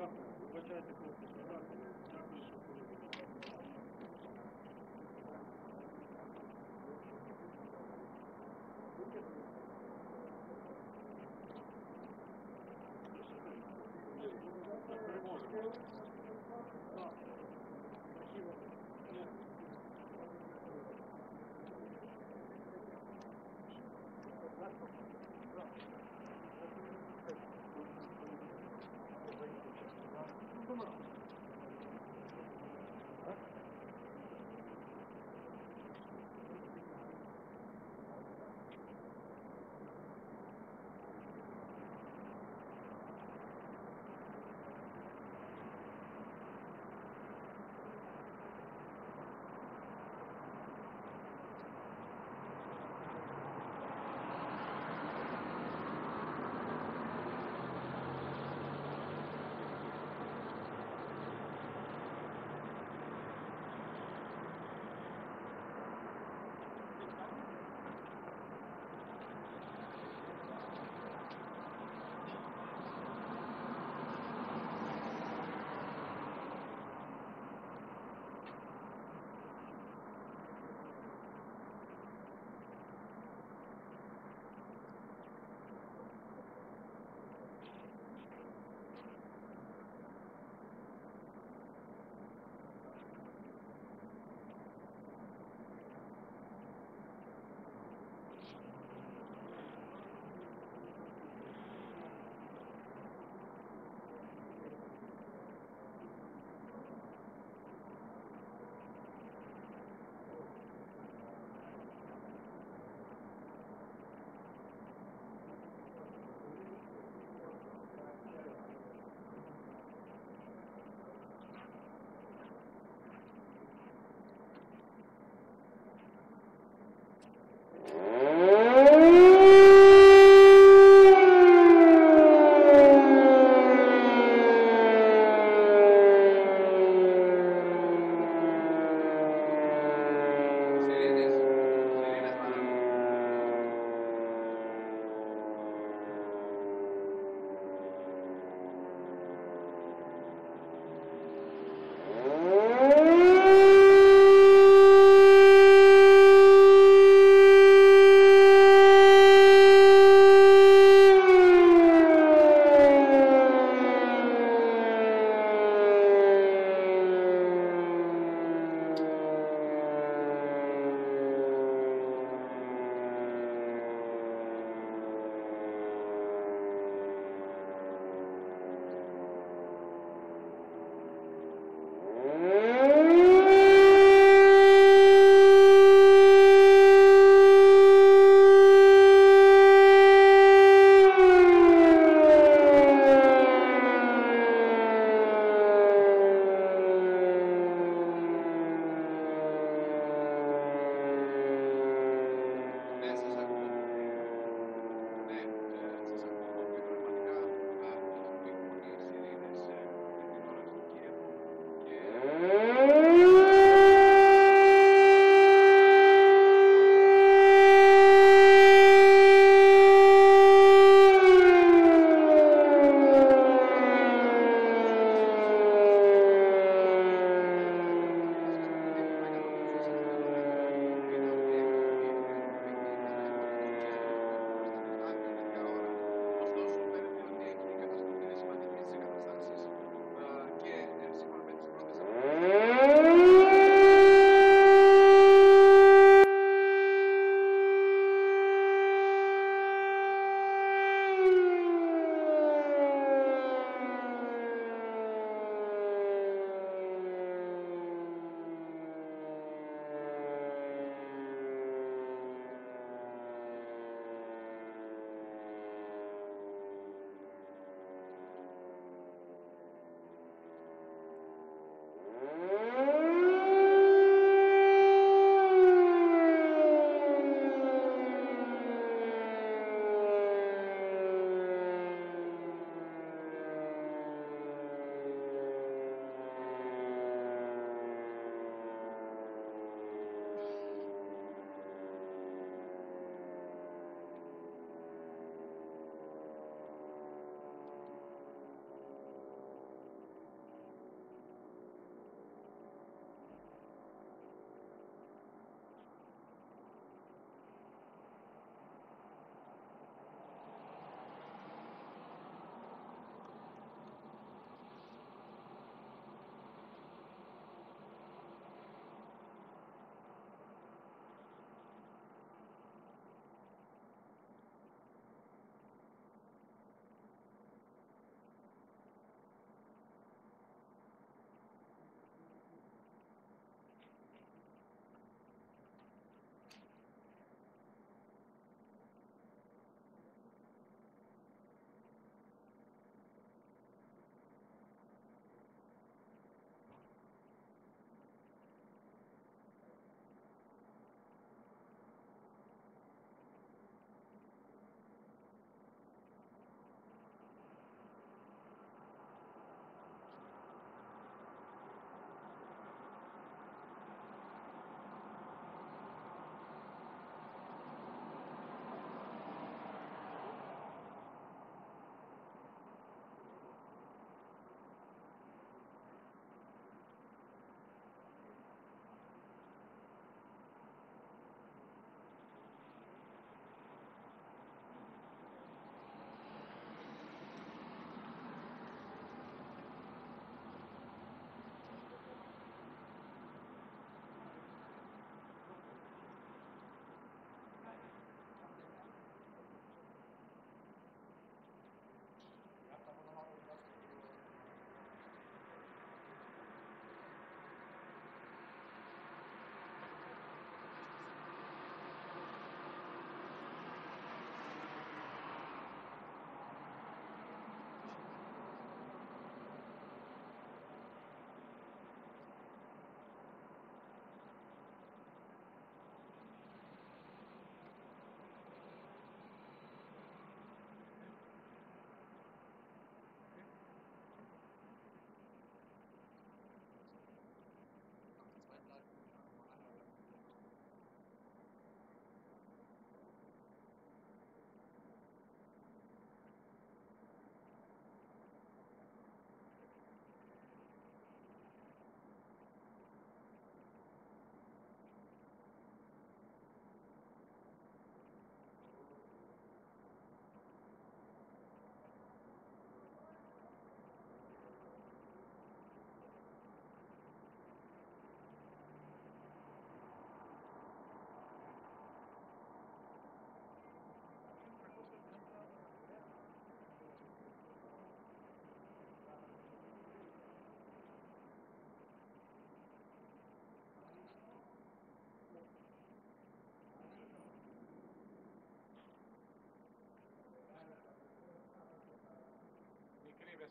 Дякую. Вибачайте, хлопці, дякую, що повідомили.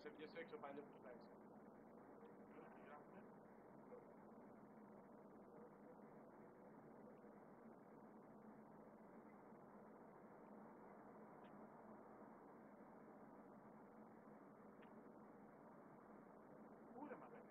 σε βγες έξω παλιό που φτιάξει. Πού ρε μαλάκα.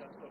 That's good.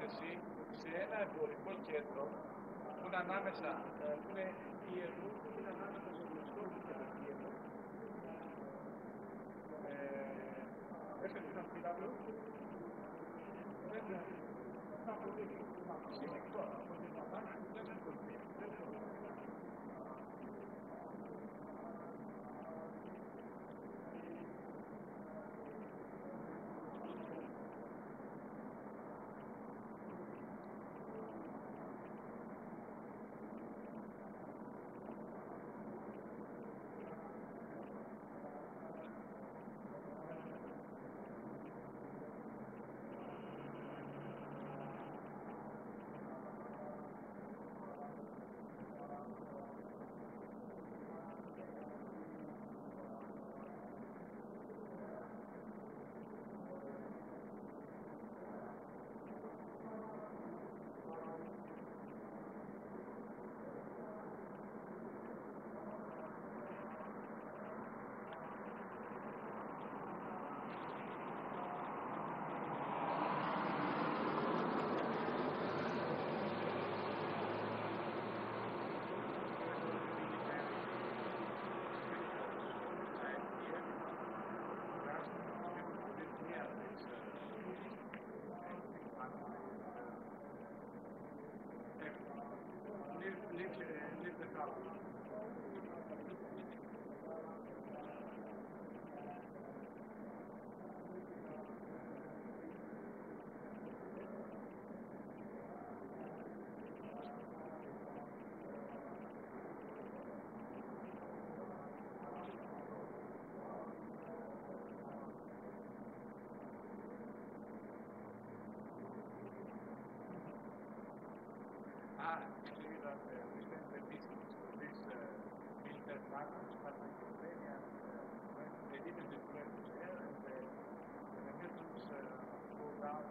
σύνδεση σε ένα εμπορικό κέντρο που είναι ανάμεσα, που είναι η Ιερού, που είναι ανάμεσα στο γνωστό και το Κίεβο. Έρχεται ένα φύλακο. Leave the car. Actually, that the business for this military background started in Ukraine, and they didn't deploy to there, and the militaries go down.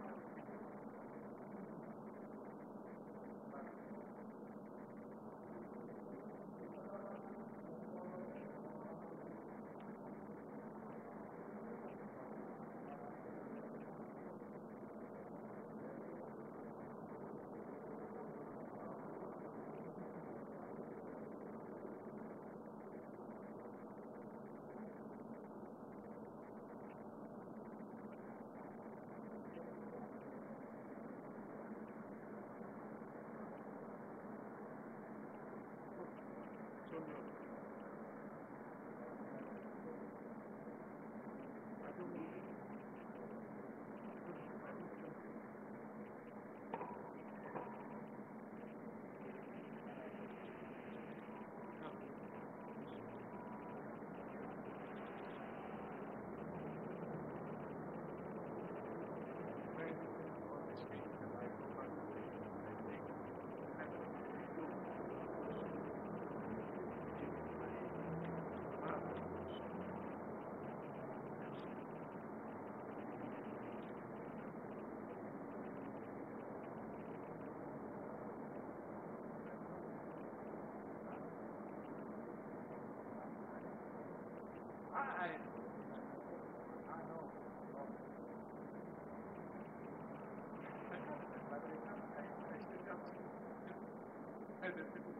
I still got